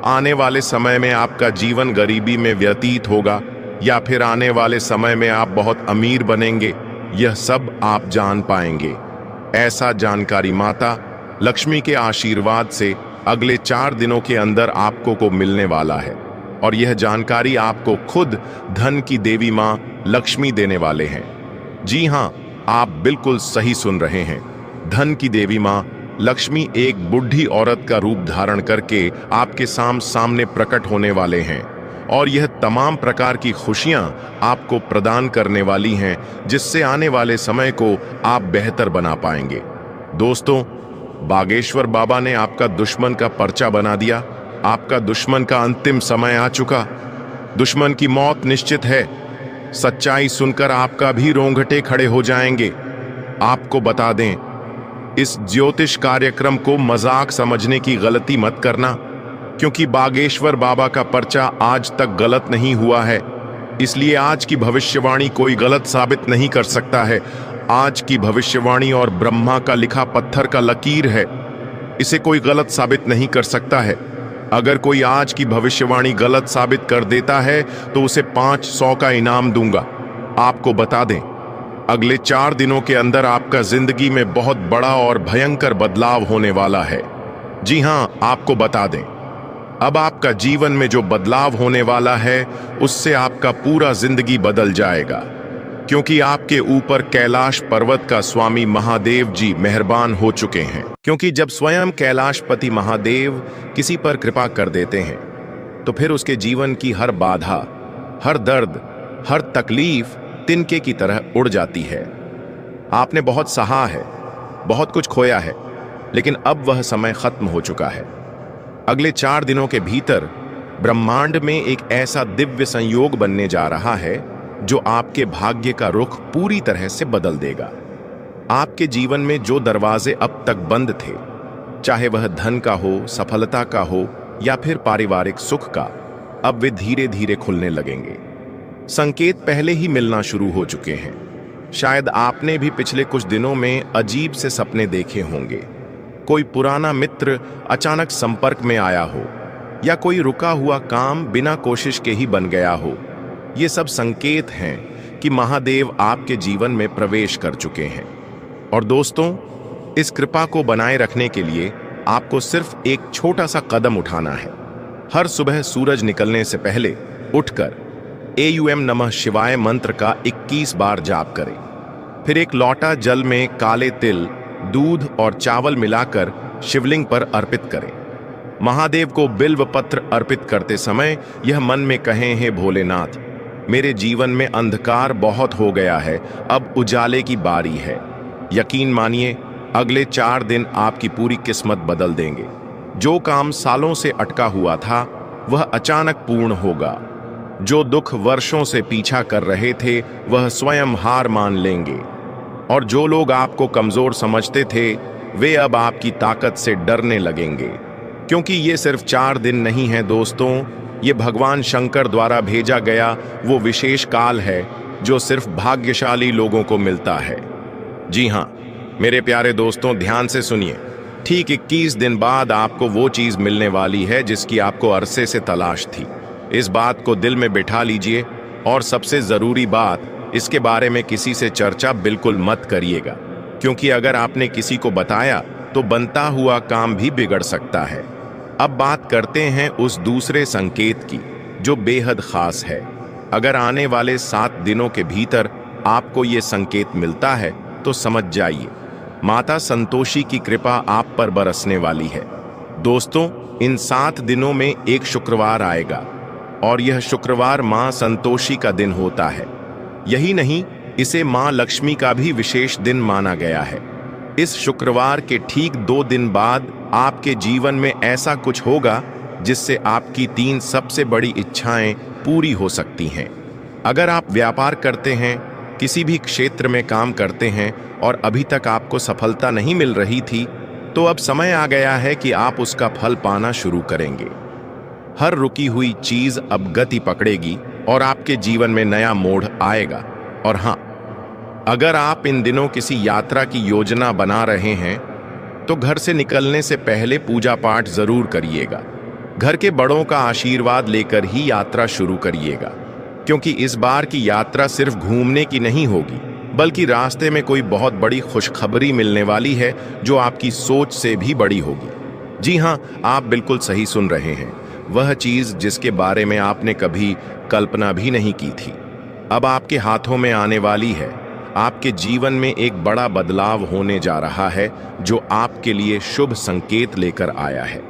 आने वाले समय में आपका जीवन गरीबी में व्यतीत होगा या फिर आने वाले समय में आप बहुत अमीर बनेंगे, यह सब आप जान पाएंगे। ऐसा जानकारी माता लक्ष्मी के आशीर्वाद से अगले 4 दिनों के अंदर आपको को मिलने वाला है और यह जानकारी आपको खुद धन की देवी मां लक्ष्मी देने वाले हैं। जी हां, आप बिल्कुल सही सुन रहे हैं। धन की देवी मां लक्ष्मी एक बुढ़ी औरत का रूप धारण करके आपके सामने प्रकट होने वाले हैं और यह तमाम प्रकार की खुशियां आपको प्रदान करने वाली हैं जिससे आने वाले समय को आप बेहतर बना पाएंगे। दोस्तों, बागेश्वर बाबा ने आपका दुश्मन का पर्चा बना दिया। आपका दुश्मन का अंतिम समय आ चुका। दुश्मन की मौत निश्चित है। सच्चाई सुनकर आपका भी रोंगटे खड़े हो जाएंगे। आपको बता दें, इस ज्योतिष कार्यक्रम को मजाक समझने की गलती मत करना, क्योंकि बागेश्वर बाबा का पर्चा आज तक गलत नहीं हुआ है। इसलिए आज की भविष्यवाणी कोई गलत साबित नहीं कर सकता है। आज की भविष्यवाणी और ब्रह्मा का लिखा पत्थर का लकीर है, इसे कोई गलत साबित नहीं कर सकता है। अगर कोई आज की भविष्यवाणी गलत साबित कर देता है तो उसे 500 का इनाम दूंगा। आपको बता दें, अगले 4 दिनों के अंदर आपका जिंदगी में बहुत बड़ा और भयंकर बदलाव होने वाला है। जी हां, आपको बता दें, अब आपका जीवन में जो बदलाव होने वाला है उससे आपका पूरा जिंदगी बदल जाएगा, क्योंकि आपके ऊपर कैलाश पर्वत का स्वामी महादेव जी मेहरबान हो चुके हैं। क्योंकि जब स्वयं कैलाशपति महादेव किसी पर कृपा कर देते हैं तो फिर उसके जीवन की हर बाधा, हर दर्द, हर तकलीफ तिनके की तरह उड़ जाती है। आपने बहुत सहा है, बहुत कुछ खोया है, लेकिन अब वह समय खत्म हो चुका है। अगले 4 दिनों के भीतर ब्रह्मांड में एक ऐसा दिव्य संयोग बनने जा रहा है जो आपके भाग्य का रुख पूरी तरह से बदल देगा। आपके जीवन में जो दरवाजे अब तक बंद थे, चाहे वह धन का हो, सफलता का हो या फिर पारिवारिक सुख का, अब वे धीरे धीरे खुलने लगेंगे। संकेत पहले ही मिलना शुरू हो चुके हैं। शायद आपने भी पिछले कुछ दिनों में अजीब से सपने देखे होंगे। कोई पुराना मित्र अचानक संपर्क में आया हो या कोई रुका हुआ काम बिना कोशिश के ही बन गया हो। ये सब संकेत हैं कि महादेव आपके जीवन में प्रवेश कर चुके हैं। और दोस्तों, इस कृपा को बनाए रखने के लिए आपको सिर्फ एक छोटा सा कदम उठाना है। हर सुबह सूरज निकलने से पहले उठकर एयूएम नमः शिवाय मंत्र का 21 बार जाप करें। फिर एक लोटा जल में काले तिल, दूध और चावल मिलाकर शिवलिंग पर अर्पित करें। महादेव को बिल्व पत्र अर्पित करते समय यह मन में कहें, हे भोलेनाथ, मेरे जीवन में अंधकार बहुत हो गया है, अब उजाले की बारी है। यकीन मानिए, अगले 4 दिन आपकी पूरी किस्मत बदल देंगे। जो काम सालों से अटका हुआ था वह अचानक पूर्ण होगा। जो दुख वर्षों से पीछा कर रहे थे वह स्वयं हार मान लेंगे। और जो लोग आपको कमजोर समझते थे वे अब आपकी ताकत से डरने लगेंगे। क्योंकि ये सिर्फ 4 दिन नहीं है दोस्तों, ये भगवान शंकर द्वारा भेजा गया वो विशेष काल है जो सिर्फ भाग्यशाली लोगों को मिलता है। जी हाँ मेरे प्यारे दोस्तों, ध्यान से सुनिए। ठीक 21 दिन बाद आपको वो चीज मिलने वाली है जिसकी आपको अरसे से तलाश थी। इस बात को दिल में बिठा लीजिए। और सबसे जरूरी बात, इसके बारे में किसी से चर्चा बिल्कुल मत करिएगा, क्योंकि अगर आपने किसी को बताया तो बनता हुआ काम भी बिगड़ सकता है। अब बात करते हैं उस दूसरे संकेत की जो बेहद खास है। अगर आने वाले 7 दिनों के भीतर आपको ये संकेत मिलता है तो समझ जाइए, माता संतोषी की कृपा आप पर बरसने वाली है। दोस्तों, इन 7 दिनों में एक शुक्रवार आएगा और यह शुक्रवार मां संतोषी का दिन होता है। यही नहीं, इसे मां लक्ष्मी का भी विशेष दिन माना गया है। इस शुक्रवार के ठीक 2 दिन बाद आपके जीवन में ऐसा कुछ होगा जिससे आपकी 3 सबसे बड़ी इच्छाएं पूरी हो सकती हैं। अगर आप व्यापार करते हैं, किसी भी क्षेत्र में काम करते हैं और अभी तक आपको सफलता नहीं मिल रही थी, तो अब समय आ गया है कि आप उसका फल पाना शुरू करेंगे। हर रुकी हुई चीज अब गति पकड़ेगी और आपके जीवन में नया मोड़ आएगा। और हाँ, अगर आप इन दिनों किसी यात्रा की योजना बना रहे हैं तो घर से निकलने से पहले पूजा पाठ जरूर करिएगा। घर के बड़ों का आशीर्वाद लेकर ही यात्रा शुरू करिएगा, क्योंकि इस बार की यात्रा सिर्फ घूमने की नहीं होगी, बल्कि रास्ते में कोई बहुत बड़ी खुशखबरी मिलने वाली है जो आपकी सोच से भी बड़ी होगी। जी हाँ, आप बिल्कुल सही सुन रहे हैं। वह चीज जिसके बारे में आपने कभी कल्पना भी नहीं की थी अब आपके हाथों में आने वाली है। आपके जीवन में एक बड़ा बदलाव होने जा रहा है जो आपके लिए शुभ संकेत लेकर आया है।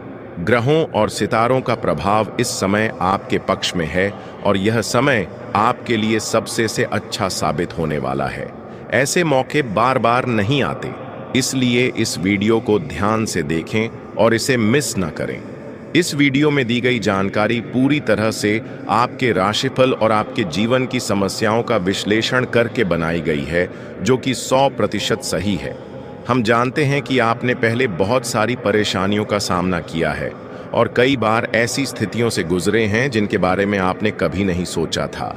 ग्रहों और सितारों का प्रभाव इस समय आपके पक्ष में है और यह समय आपके लिए सबसे से अच्छा साबित होने वाला है। ऐसे मौके बार बार नहीं आते, इसलिए इस वीडियो को ध्यान से देखें और इसे मिस न करें। इस वीडियो में दी गई जानकारी पूरी तरह से आपके राशिफल और आपके जीवन की समस्याओं का विश्लेषण करके बनाई गई है, जो कि 100% सही है। हम जानते हैं कि आपने पहले बहुत सारी परेशानियों का सामना किया है और कई बार ऐसी स्थितियों से गुजरे हैं जिनके बारे में आपने कभी नहीं सोचा था।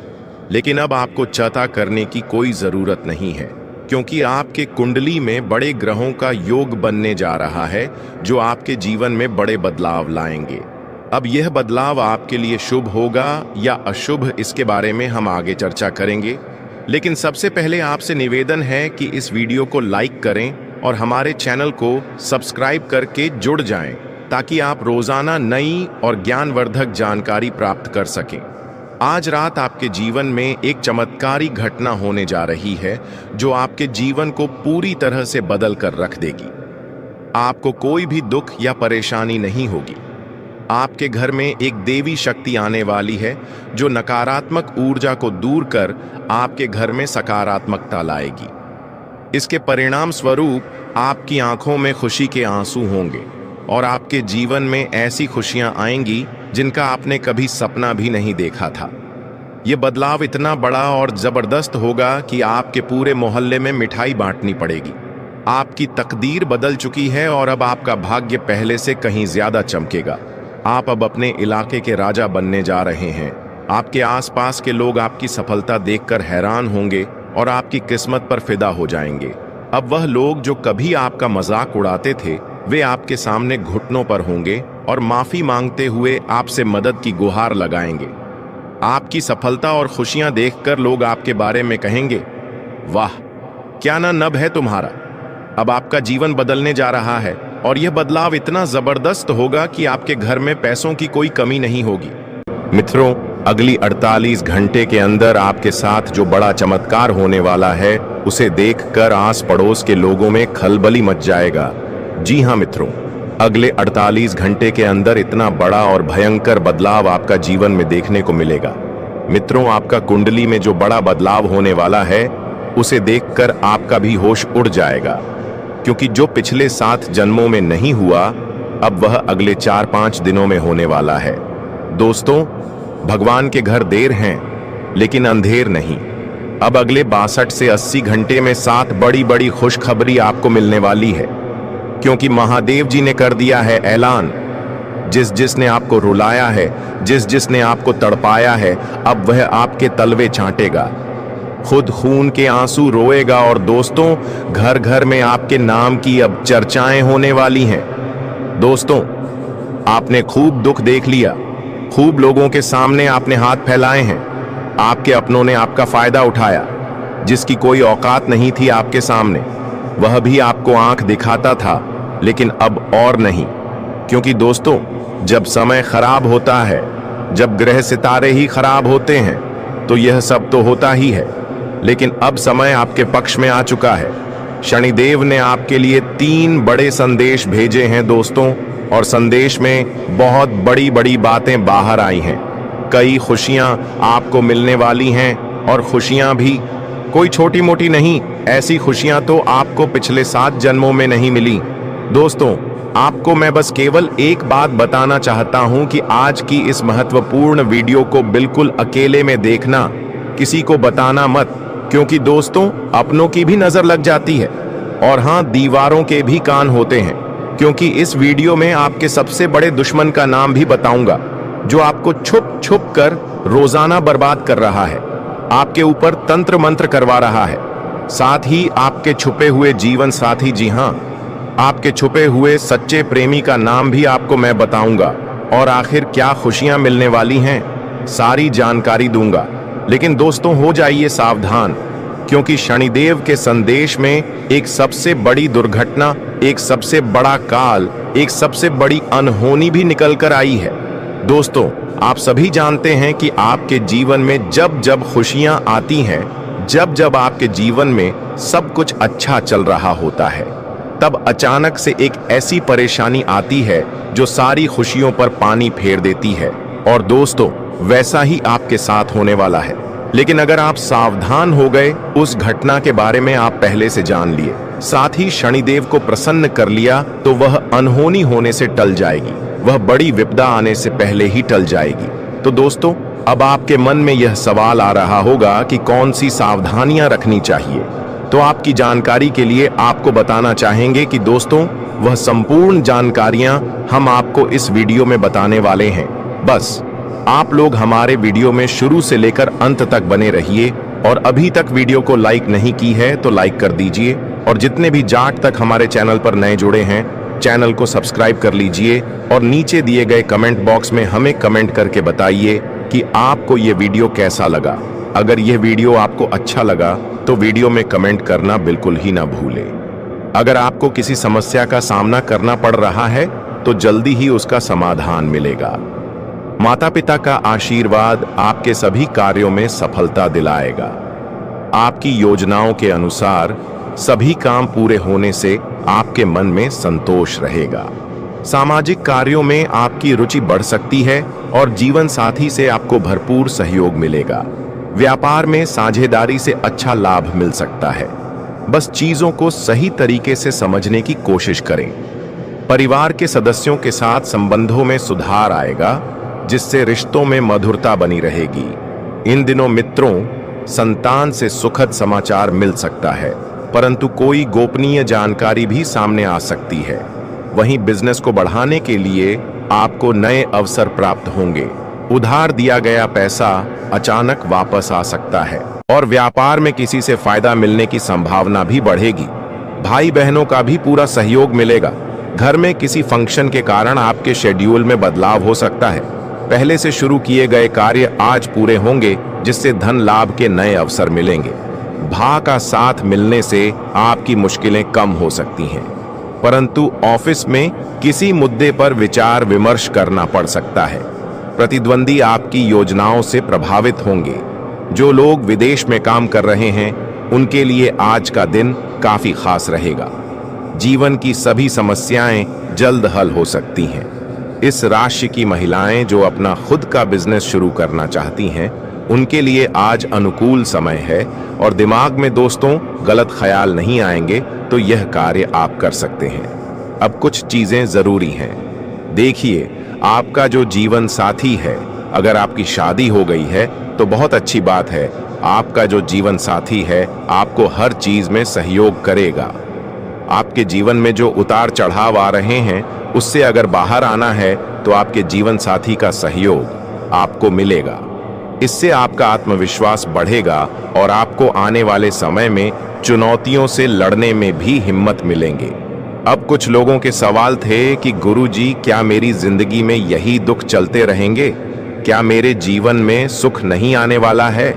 लेकिन अब आपको चिंता करने की कोई ज़रूरत नहीं है, क्योंकि आपके कुंडली में बड़े ग्रहों का योग बनने जा रहा है जो आपके जीवन में बड़े बदलाव लाएंगे। अब यह बदलाव आपके लिए शुभ होगा या अशुभ, इसके बारे में हम आगे चर्चा करेंगे। लेकिन सबसे पहले आपसे निवेदन है कि इस वीडियो को लाइक करें और हमारे चैनल को सब्सक्राइब करके जुड़ जाएं, ताकि आप रोजाना नई और ज्ञानवर्धक जानकारी प्राप्त कर सकें। आज रात आपके जीवन में एक चमत्कारी घटना होने जा रही है जो आपके जीवन को पूरी तरह से बदल कर रख देगी। आपको कोई भी दुख या परेशानी नहीं होगी। आपके घर में एक देवी शक्ति आने वाली है जो नकारात्मक ऊर्जा को दूर कर आपके घर में सकारात्मकता लाएगी। इसके परिणाम स्वरूप आपकी आंखों में खुशी के आंसू होंगे और आपके जीवन में ऐसी खुशियां आएंगी जिनका आपने कभी सपना भी नहीं देखा था। ये बदलाव इतना बड़ा और जबरदस्त होगा कि आपके पूरे मोहल्ले में मिठाई बांटनी पड़ेगी। आपकी तकदीर बदल चुकी है और अब आपका भाग्य पहले से कहीं ज्यादा चमकेगा। आप अब अपने इलाके के राजा बनने जा रहे हैं। आपके आसपास के लोग आपकी सफलता देखकर हैरान होंगे और आपकी किस्मत पर फिदा हो जाएंगे। अब वह लोग जो कभी आपका मजाक उड़ाते थे वे आपके सामने घुटनों पर होंगे और माफी मांगते हुए आपसे मदद की गुहार लगाएंगे। आपकी सफलता और खुशियां देखकर लोग आपके बारे में कहेंगे, वाह क्या ना नभ है तुम्हारा। अब आपका जीवन बदलने जा रहा है और यह बदलाव इतना जबरदस्त होगा कि आपके घर में पैसों की कोई कमी नहीं होगी। मित्रों, अगली 48 घंटे के अंदर आपके साथ जो बड़ा चमत्कार होने वाला है, उसे देखकर आस पड़ोस के लोगों में खलबली मच जाएगा। जी हाँ मित्रों, अगले 48 घंटे के अंदर इतना बड़ा और भयंकर बदलाव आपका जीवन में देखने को मिलेगा। मित्रों, आपका कुंडली में जो बड़ा बदलाव होने वाला है, उसे देखकर आपका भी होश उड़ जाएगा, क्योंकि जो पिछले 7 जन्मों में नहीं हुआ, अब वह अगले 4-5 दिनों में होने वाला है। दोस्तों, भगवान के घर देर हैं, लेकिन अंधेर नहीं। अब अगले 62 से 80 घंटे में 7 बड़ी बड़ी खुशखबरी आपको मिलने वाली है, क्योंकि महादेव जी ने कर दिया है ऐलान। जिसने आपको रुलाया है, जिसने आपको तड़पाया है, अब वह आपके तलवे चाटेगा, खुद खून के आंसू रोएगा। और दोस्तों, घर घर में आपके नाम की अब चर्चाएं होने वाली हैं। दोस्तों, आपने खूब दुख देख लिया, खूब लोगों के सामने आपने हाथ फैलाए हैं, आपके अपनों ने आपका फायदा उठाया। जिसकी कोई औकात नहीं थी आपके सामने, वह भी आपको आंख दिखाता था, लेकिन अब और नहीं। क्योंकि दोस्तों, जब समय खराब होता है, जब ग्रह सितारे ही खराब होते हैं, तो यह सब तो होता ही है। लेकिन अब समय आपके पक्ष में आ चुका है। शनिदेव ने आपके लिए 3 बड़े संदेश भेजे हैं दोस्तों, और संदेश में बहुत बड़ी बड़ी बातें बाहर आई हैं। कई खुशियां आपको मिलने वाली हैं, और खुशियां भी कोई छोटी मोटी नहीं। ऐसी खुशियां तो आपको पिछले 7 जन्मों में नहीं मिली। दोस्तों, आपको मैं बस केवल एक बात बताना चाहता हूं कि आज की इस महत्वपूर्ण वीडियो को बिल्कुल अकेले में देखना, किसी को बताना मत, क्योंकि दोस्तों, अपनों की भी नजर लग जाती है, और हां, दीवारों के भी कान होते हैं। क्योंकि इस वीडियो में आपके सबसे बड़े दुश्मन का नाम भी बताऊंगा, जो आपको छुप छुप कर रोजाना बर्बाद कर रहा है, आपके ऊपर तंत्र मंत्र करवा रहा है। साथ ही आपके छुपे हुए जीवन साथी, जी हां, आपके छुपे हुए सच्चे प्रेमी का नाम भी आपको मैं बताऊंगा, और आखिर क्या खुशियां मिलने वाली हैं, सारी जानकारी दूंगा। लेकिन दोस्तों, हो जाइए सावधान, क्योंकि शनिदेव के संदेश में एक सबसे बड़ी दुर्घटना, एक सबसे बड़ा काल, एक सबसे बड़ी अनहोनी भी निकल कर आई है। दोस्तों, आप सभी जानते हैं कि आपके जीवन में जब जब खुशियां आती हैं, जब जब आपके जीवन में सब कुछ अच्छा चल रहा होता है, तब अचानक से एक ऐसी परेशानी आती है जो सारी खुशियों पर पानी फेर देती है। और दोस्तों, वैसा ही आपके साथ होने वाला है। लेकिन अगर आप सावधान हो गए, उस घटना के बारे में आप पहले से जान लिए, साथ ही शनिदेव को प्रसन्न कर लिया, तो वह अनहोनी होने से टल जाएगी, वह बड़ी विपदा आने से पहले ही टल जाएगी। तो दोस्तों, अब आपके मन में यह सवाल आ रहा होगा कि कौन सी सावधानियां रखनी चाहिए। तो आपकी जानकारी के लिए आपको बताना चाहेंगे कि दोस्तों, वह संपूर्ण जानकारियां हम आपको इस वीडियो में बताने वाले हैं। बस आप लोग हमारे वीडियो में शुरू से लेकर अंत तक बने रहिए, और अभी तक वीडियो को लाइक नहीं की है तो लाइक कर दीजिए, और जितने भी जाट तक हमारे चैनल पर नए जुड़े हैं, चैनल को सब्सक्राइब कर लीजिए, और नीचे दिए गए कमेंट बॉक्स में हमें कमेंट करके बताइए कि आपको ये वीडियो कैसा लगा। अगर यह वीडियो आपको अच्छा लगा तो वीडियो में कमेंट करना बिल्कुल ही ना भूलें। अगर आपको किसी समस्या का सामना करना पड़ रहा है, तो जल्दी ही उसका समाधान मिलेगा। माता पिता का आशीर्वाद आपके सभी कार्यों में सफलता दिलाएगा। आपकी योजनाओं के अनुसार सभी काम पूरे होने से आपके मन में संतोष रहेगा। सामाजिक कार्यों में आपकी रुचि बढ़ सकती है, और जीवन साथी से आपको भरपूर सहयोग मिलेगा। व्यापार में साझेदारी से अच्छा लाभ मिल सकता है। बस चीजों को सही तरीके से समझने की कोशिश करें। परिवार के सदस्यों के साथ संबंधों में सुधार आएगा, जिससे रिश्तों में मधुरता बनी रहेगी। इन दिनों मित्रों, संतान से सुखद समाचार मिल सकता है, परंतु कोई गोपनीय जानकारी भी सामने आ सकती है। वहीं बिजनेस को बढ़ाने के लिए आपको नए अवसर प्राप्त होंगे। उधार दिया गया पैसा अचानक वापस आ सकता है, और व्यापार में किसी से फायदा मिलने की संभावना भी बढ़ेगी। भाई बहनों का भी पूरा सहयोग मिलेगा। घर में किसी फंक्शन के कारण आपके शेड्यूल में बदलाव हो सकता है। पहले से शुरू किए गए कार्य आज पूरे होंगे, जिससे धन लाभ के नए अवसर मिलेंगे। भाई का साथ मिलने से आपकी मुश्किलें कम हो सकती हैं। परंतु ऑफिस में किसी मुद्दे पर विचार विमर्श करना पड़ सकता है। प्रतिद्वंदी आपकी योजनाओं से प्रभावित होंगे। जो लोग विदेश में काम कर रहे हैं उनके लिए आज का दिन काफी खास रहेगा। जीवन की सभी समस्याएं जल्द हल हो सकती हैं। इस राशि की महिलाएं जो अपना खुद का बिजनेस शुरू करना चाहती हैं उनके लिए आज अनुकूल समय है और दिमाग में दोस्तों गलत ख्याल नहीं आएंगे तो यह कार्य आप कर सकते हैं। अब कुछ चीजें जरूरी हैं। देखिए, आपका जो जीवन साथी है, अगर आपकी शादी हो गई है तो बहुत अच्छी बात है। आपका जो जीवन साथी है आपको हर चीज में सहयोग करेगा। आपके जीवन में जो उतार चढ़ाव आ रहे हैं उससे अगर बाहर आना है तो आपके जीवन साथी का सहयोग आपको मिलेगा। इससे आपका आत्मविश्वास बढ़ेगा और आपको आने वाले समय में चुनौतियों से लड़ने में भी हिम्मत मिलेंगे। अब कुछ लोगों के सवाल थे कि गुरुजी, क्या मेरी जिंदगी में यही दुख चलते रहेंगे? क्या मेरे जीवन में सुख नहीं आने वाला है?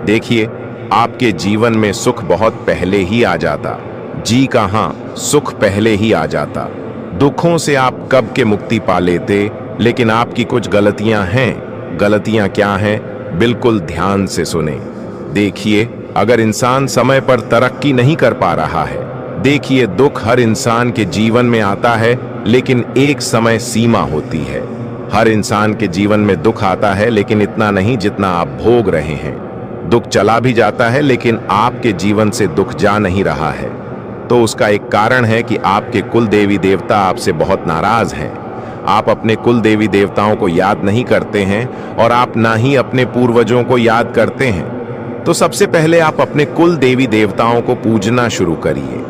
देखिए, आपके जीवन में सुख बहुत पहले ही आ जाता। जी कहाँ, सुख पहले ही आ जाता। दुखों से आप कब के मुक्ति पा लेते, लेकिन आपकी कुछ गलतियां हैं। गलतियां क्या हैं? बिल्कुल ध्यान से सुने। देखिए, अगर इंसान समय पर तरक्की नहीं कर पा रहा है, देखिए दुख हर इंसान के जीवन में आता है, लेकिन एक समय सीमा होती है। हर इंसान के जीवन में दुख आता है, लेकिन इतना नहीं जितना आप भोग रहे हैं। दुख चला भी जाता है, लेकिन आपके जीवन से दुख जा नहीं रहा है। तो उसका एक कारण है कि आपके कुल देवी देवता आपसे बहुत नाराज हैं। आप अपने कुल देवी देवताओं को याद नहीं करते हैं और आप ना ही अपने पूर्वजों को याद करते हैं। तो सबसे पहले आप अपने कुल देवी देवताओं को पूजना शुरू करिए।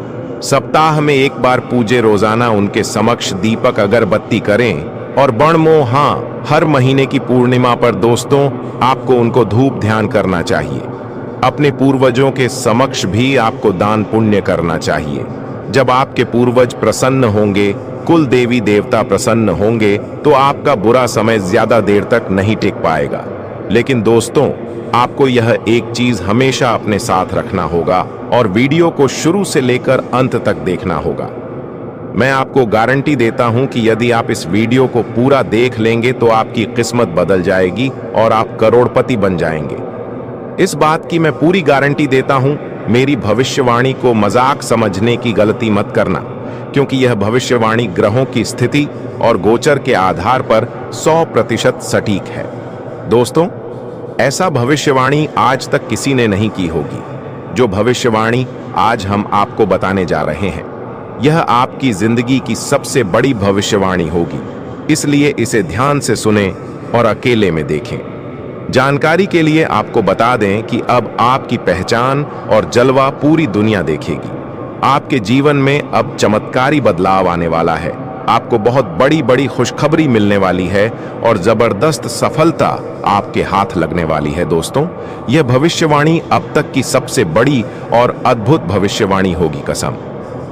सप्ताह में एक बार पूजे, रोजाना उनके समक्ष दीपक अगरबत्ती करें और बणमो, हाँ, हर महीने की पूर्णिमा पर दोस्तों आपको उनको धूप ध्यान करना चाहिए। अपने पूर्वजों के समक्ष भी आपको दान पुण्य करना चाहिए। जब आपके पूर्वज प्रसन्न होंगे, कुल देवी देवता प्रसन्न होंगे, तो आपका बुरा समय ज्यादा देर तक नहीं टिक पाएगा। लेकिन दोस्तों, आपको यह एक चीज हमेशा अपने साथ रखना होगा और वीडियो को शुरू से लेकर अंत तक देखना होगा। मैं आपको गारंटी देता हूं कि यदि आप इस वीडियो को पूरा देख लेंगे तो आपकी किस्मत बदल जाएगी और आप करोड़पति बन जाएंगे। इस बात की मैं पूरी गारंटी देता हूं। मेरी भविष्यवाणी को मजाक समझने की गलती मत करना, क्योंकि यह भविष्यवाणी ग्रहों की स्थिति और गोचर के आधार पर 100% सटीक है। दोस्तों, ऐसा भविष्यवाणी आज तक किसी ने नहीं की होगी। जो भविष्यवाणी आज हम आपको बताने जा रहे हैं, यह आपकी जिंदगी की सबसे बड़ी भविष्यवाणी होगी। इसलिए इसे ध्यान से सुनें और अकेले में देखें। जानकारी के लिए आपको बता दें कि अब आपकी पहचान और जलवा पूरी दुनिया देखेगी। आपके जीवन में अब चमत्कारी बदलाव आने वाला है। आपको बहुत बड़ी बड़ी खुशखबरी मिलने वाली है और जबरदस्त सफलता आपके हाथ लगने वाली है। दोस्तों, यह भविष्यवाणी अब तक की सबसे बड़ी और अद्भुत भविष्यवाणी होगी, कसम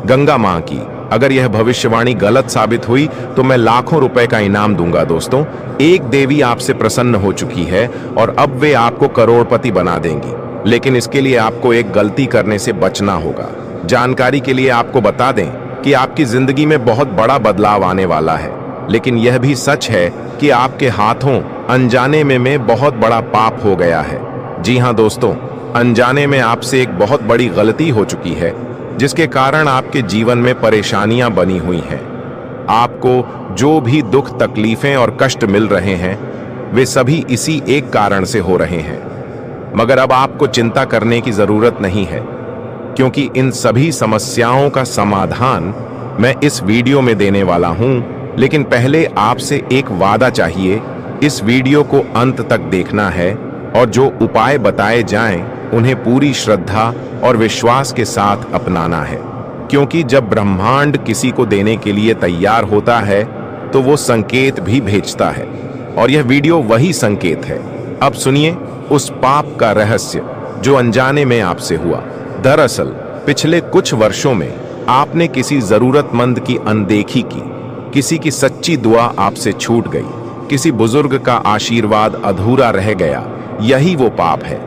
गंगा मां की। अगर यह भविष्यवाणी गलत साबित हुई तो मैं लाखों रुपए का इनाम दूंगा। दोस्तों, एक देवी आपसे प्रसन्न हो चुकी है और अब वे आपको करोड़पति बना देंगी, लेकिन इसके लिए आपको एक गलती करने से बचना होगा। जानकारी के लिए आपको बता दें कि आपकी जिंदगी में बहुत बड़ा बदलाव आने वाला है, लेकिन यह भी सच है कि आपके हाथों अनजाने में बहुत बड़ा पाप हो गया है। जी हाँ दोस्तों, अनजाने में आपसे एक बहुत बड़ी गलती हो चुकी है, जिसके कारण आपके जीवन में परेशानियां बनी हुई हैं। आपको जो भी दुख, तकलीफें और कष्ट मिल रहे हैं, वे सभी इसी एक कारण से हो रहे हैं। मगर अब आपको चिंता करने की जरूरत नहीं है, क्योंकि इन सभी समस्याओं का समाधान मैं इस वीडियो में देने वाला हूं। लेकिन पहले आपसे एक वादा चाहिए। इस वीडियो को अंत तक देखना है और जो उपाय बताए जाएं उन्हें पूरी श्रद्धा और विश्वास के साथ अपनाना है, क्योंकि जब ब्रह्मांड किसी को देने के लिए तैयार होता है तो वो संकेत भी भेजता है, और यह वीडियो वही संकेत है। अब सुनिए उस पाप का रहस्य जो अनजाने में आपसे हुआ। दरअसल पिछले कुछ वर्षों में आपने किसी जरूरतमंद की अनदेखी की, किसी की सच्ची दुआ आपसे छूट गई, किसी बुजुर्ग का आशीर्वाद अधूरा रह गया। यही वो पाप है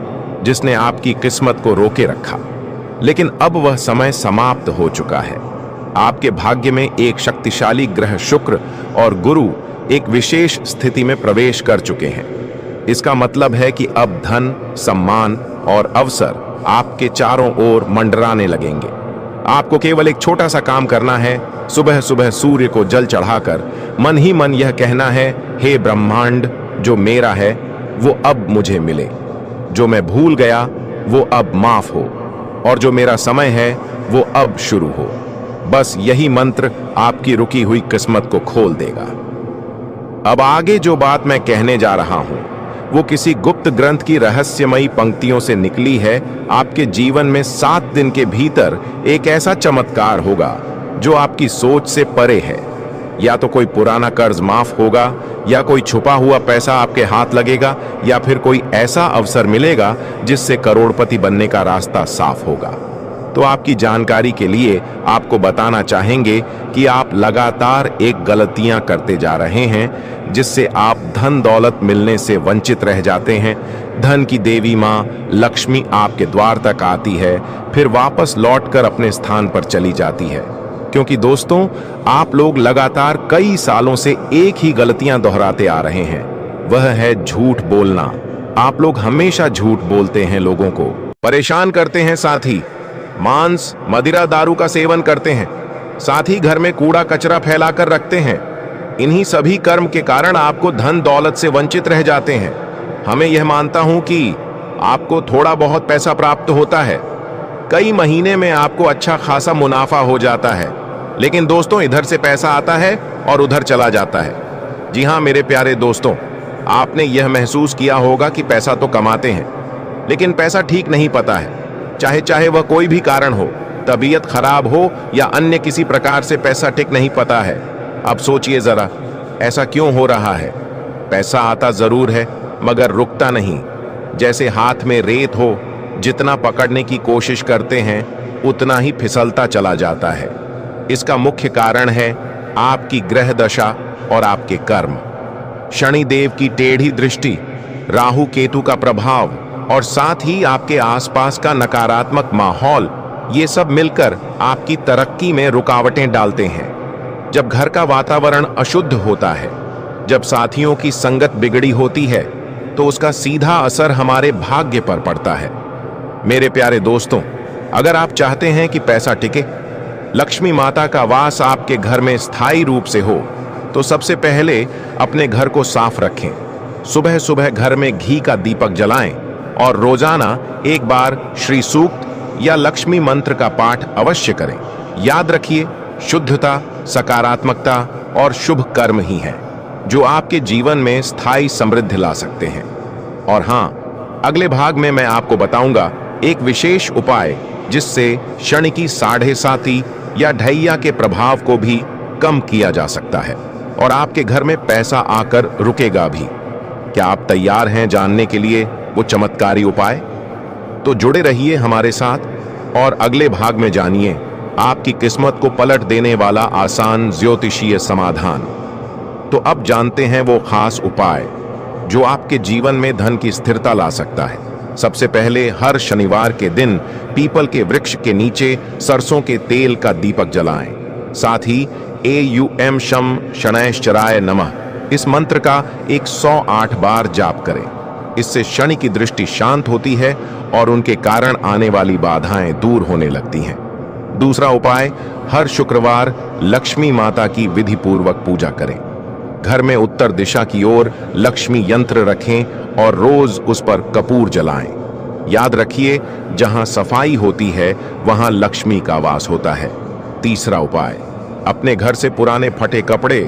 जिसने आपकी किस्मत को रोके रखा। लेकिन अब वह समय समाप्त हो चुका है। आपके भाग्य में एक शक्तिशाली ग्रह शुक्र और गुरु एक विशेष स्थिति में प्रवेश कर चुके हैं। इसका मतलब है कि अब धन, सम्मान और अवसर आपके चारों ओर मंडराने लगेंगे। आपको केवल एक छोटा सा काम करना है। सुबह सुबह सूर्य को जल चढ़ाकर मन ही मन यह कहना है, हे ब्रह्मांड, जो मेरा है वो अब मुझे मिले, जो मैं भूल गया वो अब माफ हो, और जो मेरा समय है वो अब शुरू हो। बस यही मंत्र आपकी रुकी हुई किस्मत को खोल देगा। अब आगे जो बात मैं कहने जा रहा हूं वो किसी गुप्त ग्रंथ की रहस्यमयी पंक्तियों से निकली है। आपके जीवन में 7 दिन के भीतर एक ऐसा चमत्कार होगा जो आपकी सोच से परे है। या तो कोई पुराना कर्ज माफ होगा, या कोई छुपा हुआ पैसा आपके हाथ लगेगा, या फिर कोई ऐसा अवसर मिलेगा जिससे करोड़पति बनने का रास्ता साफ होगा। तो आपकी जानकारी के लिए आपको बताना चाहेंगे कि आप लगातार एक गलतियां करते जा रहे हैं जिससे आप धन दौलत मिलने से वंचित रह जाते हैं। धन की देवी मां लक्ष्मी आपके द्वार तक आती है, फिर वापस लौटकर अपने स्थान पर चली जाती है। क्योंकि दोस्तों, आप लोग लगातार कई सालों से एक ही गलतियां दोहराते आ रहे हैं, वह है झूठ बोलना। आप लोग हमेशा झूठ बोलते हैं, लोगों को परेशान करते हैं, साथ ही मांस, मदिरा, दारू का सेवन करते हैं, साथ ही घर में कूड़ा कचरा फैलाकर रखते हैं। इन्हीं सभी कर्म के कारण आपको धन दौलत से वंचित रह जाते हैं। हमें यह मानता हूं कि आपको थोड़ा बहुत पैसा प्राप्त होता है, कई महीने में आपको अच्छा खासा मुनाफा हो जाता है, लेकिन दोस्तों इधर से पैसा आता है और उधर चला जाता है। जी हां मेरे प्यारे दोस्तों, आपने यह महसूस किया होगा कि पैसा तो कमाते हैं, लेकिन पैसा ठीक नहीं पता है। चाहे वह कोई भी कारण हो, तबीयत खराब हो या अन्य किसी प्रकार से पैसा टिक नहीं पता है। अब सोचिए जरा, ऐसा क्यों हो रहा है? पैसा आता जरूर है मगर रुकता नहीं। जैसे हाथ में रेत हो, जितना पकड़ने की कोशिश करते हैं उतना ही फिसलता चला जाता है। इसका मुख्य कारण है आपकी ग्रह दशा और आपके कर्म। शनिदेव की टेढ़ी दृष्टि, राहु केतु का प्रभाव और साथ ही आपके आसपास का नकारात्मक माहौल, ये सब मिलकर आपकी तरक्की में रुकावटें डालते हैं। जब घर का वातावरण अशुद्ध होता है, जब साथियों की संगत बिगड़ी होती है, तो उसका सीधा असर हमारे भाग्य पर पड़ता है। मेरे प्यारे दोस्तों, अगर आप चाहते हैं कि पैसा टिके, लक्ष्मी माता का वास आपके घर में स्थायी रूप से हो, तो सबसे पहले अपने घर को साफ रखें। सुबह सुबह घर में घी का दीपक जलाएं और रोजाना एक बार श्री सूक्त या लक्ष्मी मंत्र का पाठ अवश्य करें। याद रखिए, शुद्धता, सकारात्मकता और शुभ कर्म ही हैं जो आपके जीवन में स्थायी समृद्धि ला सकते हैं। और हाँ, अगले भाग में मैं आपको बताऊंगा एक विशेष उपाय जिससे शनि की 7.5 या ढैया के प्रभाव को भी कम किया जा सकता है और आपके घर में पैसा आकर रुकेगा भी। क्या आप तैयार हैं जानने के लिए वो चमत्कारी उपाय? तो जुड़े रहिए हमारे साथ और अगले भाग में जानिए आपकी किस्मत को पलट देने वाला आसान ज्योतिषीय समाधान। तो अब जानते हैं वो खास उपाय जो आपके जीवन में धन की स्थिरता ला सकता है। सबसे पहले, हर शनिवार के दिन पीपल के वृक्ष के नीचे सरसों के तेल का दीपक जलाएं। साथ ही एयूएम शम शनैश्चराय नमः इस मंत्र का 108 बार जाप करें। इससे शनि की दृष्टि शांत होती है और उनके कारण आने वाली बाधाएं दूर होने लगती हैं। दूसरा उपाय, हर शुक्रवार लक्ष्मी माता की विधि पूर्वक पूजा करें। घर में उत्तर दिशा की ओर लक्ष्मी यंत्र रखें और रोज उस पर कपूर जलाएं। याद रखिए, जहां सफाई होती है वहां लक्ष्मी का वास होता है। तीसरा उपाय, अपने घर से पुराने फटे कपड़े,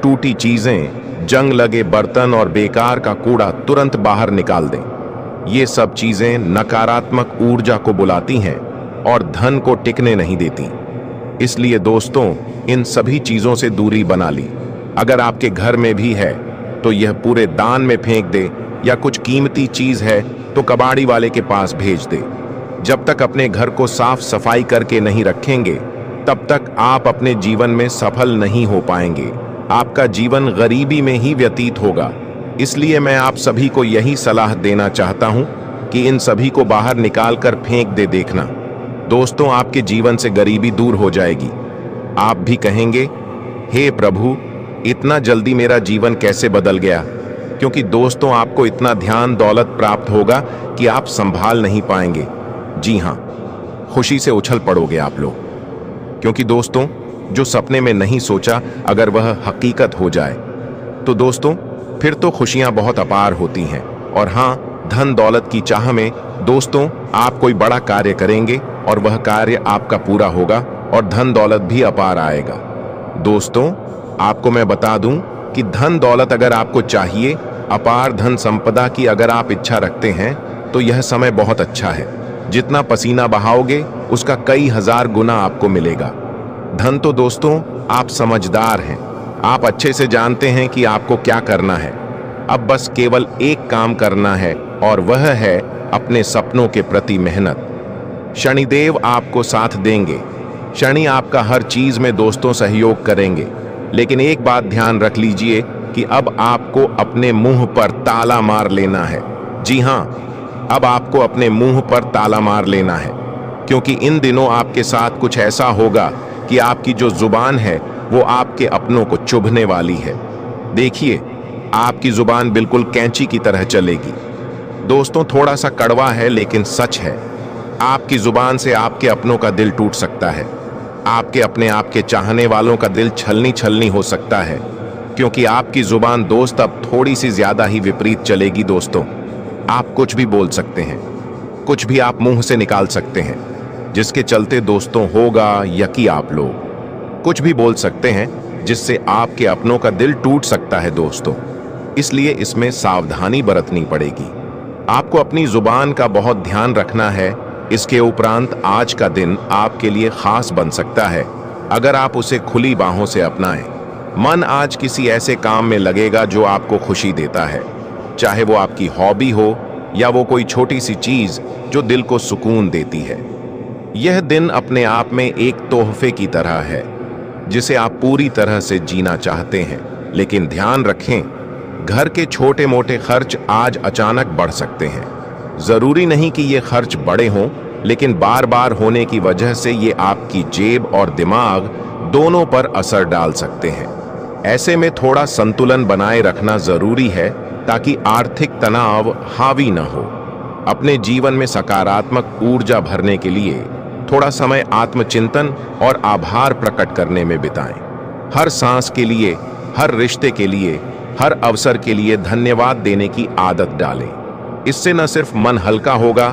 टूटी चीजें, जंग लगे बर्तन और बेकार का कूड़ा तुरंत बाहर निकाल दें। ये सब चीजें नकारात्मक ऊर्जा को बुलाती हैं और धन को टिकने नहीं देती। इसलिए दोस्तों, इन सभी चीजों से दूरी बना ली। अगर आपके घर में भी है तो यह पूरे दान में फेंक दे, या कुछ कीमती चीज है तो कबाड़ी वाले के पास भेज दे। जब तक अपने घर को साफ सफाई करके नहीं रखेंगे, तब तक आप अपने जीवन में सफल नहीं हो पाएंगे। आपका जीवन गरीबी में ही व्यतीत होगा। इसलिए मैं आप सभी को यही सलाह देना चाहता हूं कि इन सभी को बाहर निकाल कर फेंक दे देखना। दोस्तों, आपके जीवन से गरीबी दूर हो जाएगी। आप भी कहेंगे, हे प्रभु, इतना जल्दी मेरा जीवन कैसे बदल गया। क्योंकि दोस्तों, आपको इतना ध्यान दौलत प्राप्त होगा कि आप संभाल नहीं पाएंगे। जी हाँ, खुशी से उछल पड़ोगे आप लोग। क्योंकि दोस्तों, जो सपने में नहीं सोचा, अगर वह हकीकत हो जाए तो दोस्तों फिर तो खुशियां बहुत अपार होती हैं। और हाँ, धन दौलत की चाह में दोस्तों आप कोई बड़ा कार्य करेंगे और वह कार्य आपका पूरा होगा और धन दौलत भी अपार आएगा। दोस्तों, आपको मैं बता दूं कि धन दौलत अगर आपको चाहिए, अपार धन संपदा की अगर आप इच्छा रखते हैं, तो यह समय बहुत अच्छा है। जितना पसीना बहाओगे उसका कई हजार गुना आपको मिलेगा। धन तो दोस्तों आप समझदार हैं, आप अच्छे से जानते हैं कि आपको क्या करना है। अब बस केवल एक काम करना है और वह है अपने सपनों के प्रति मेहनत। शनिदेव आपको साथ देंगे। शनि आपका हर चीज में दोस्तों सहयोग करेंगे। लेकिन एक बात ध्यान रख लीजिए कि अब आपको अपने मुंह पर ताला मार लेना है। जी हाँ, अब आपको अपने मुंह पर ताला मार लेना है। क्योंकि इन दिनों आपके साथ कुछ ऐसा होगा कि आपकी जो जुबान है वो आपके अपनों को चुभने वाली है। देखिए, आपकी जुबान बिल्कुल कैंची की तरह चलेगी। दोस्तों, थोड़ा सा कड़वा है लेकिन सच है। आपकी जुबान से आपके अपनों का दिल टूट सकता है। आपके अपने आपके चाहने वालों का दिल छलनी छलनी हो सकता है। क्योंकि आपकी जुबान दोस्त अब थोड़ी सी ज्यादा ही विपरीत चलेगी। दोस्तों, आप कुछ भी बोल सकते हैं, कुछ भी आप मुंह से निकाल सकते हैं, जिसके चलते दोस्तों होगा यकी आप लोग कुछ भी बोल सकते हैं जिससे आपके अपनों का दिल टूट सकता है। दोस्तों, इसलिए इसमें सावधानी बरतनी पड़ेगी। आपको अपनी जुबान का बहुत ध्यान रखना है। इसके उपरांत आज का दिन आपके लिए खास बन सकता है अगर आप उसे खुली बाहों से अपनाएं। मन आज किसी ऐसे काम में लगेगा जो आपको खुशी देता है, चाहे वो आपकी हॉबी हो या वो कोई छोटी सी चीज जो दिल को सुकून देती है। यह दिन अपने आप में एक तोहफे की तरह है जिसे आप पूरी तरह से जीना चाहते हैं। लेकिन ध्यान रखें, घर के छोटे मोटे खर्च आज अचानक बढ़ सकते हैं। जरूरी नहीं कि ये खर्च बड़े हों, लेकिन बार बार होने की वजह से ये आपकी जेब और दिमाग दोनों पर असर डाल सकते हैं। ऐसे में थोड़ा संतुलन बनाए रखना जरूरी है ताकि आर्थिक तनाव हावी न हो। अपने जीवन में सकारात्मक ऊर्जा भरने के लिए थोड़ा समय आत्मचिंतन और आभार प्रकट करने में बिताएं। हर सांस के लिए, हर रिश्ते के लिए, हर अवसर के लिए धन्यवाद देने की आदत डालें। इससे न सिर्फ मन हल्का होगा,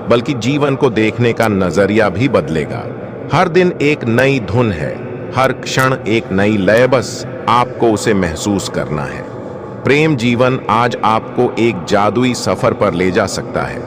बल्कि जीवन को देखने का नजरिया भी बदलेगा। हर दिन एक नई धुन है, हर क्षण एक नई लय, बस आपको उसे महसूस करना है। प्रेम जीवन आज आपको एक जादुई सफर पर ले जा सकता है।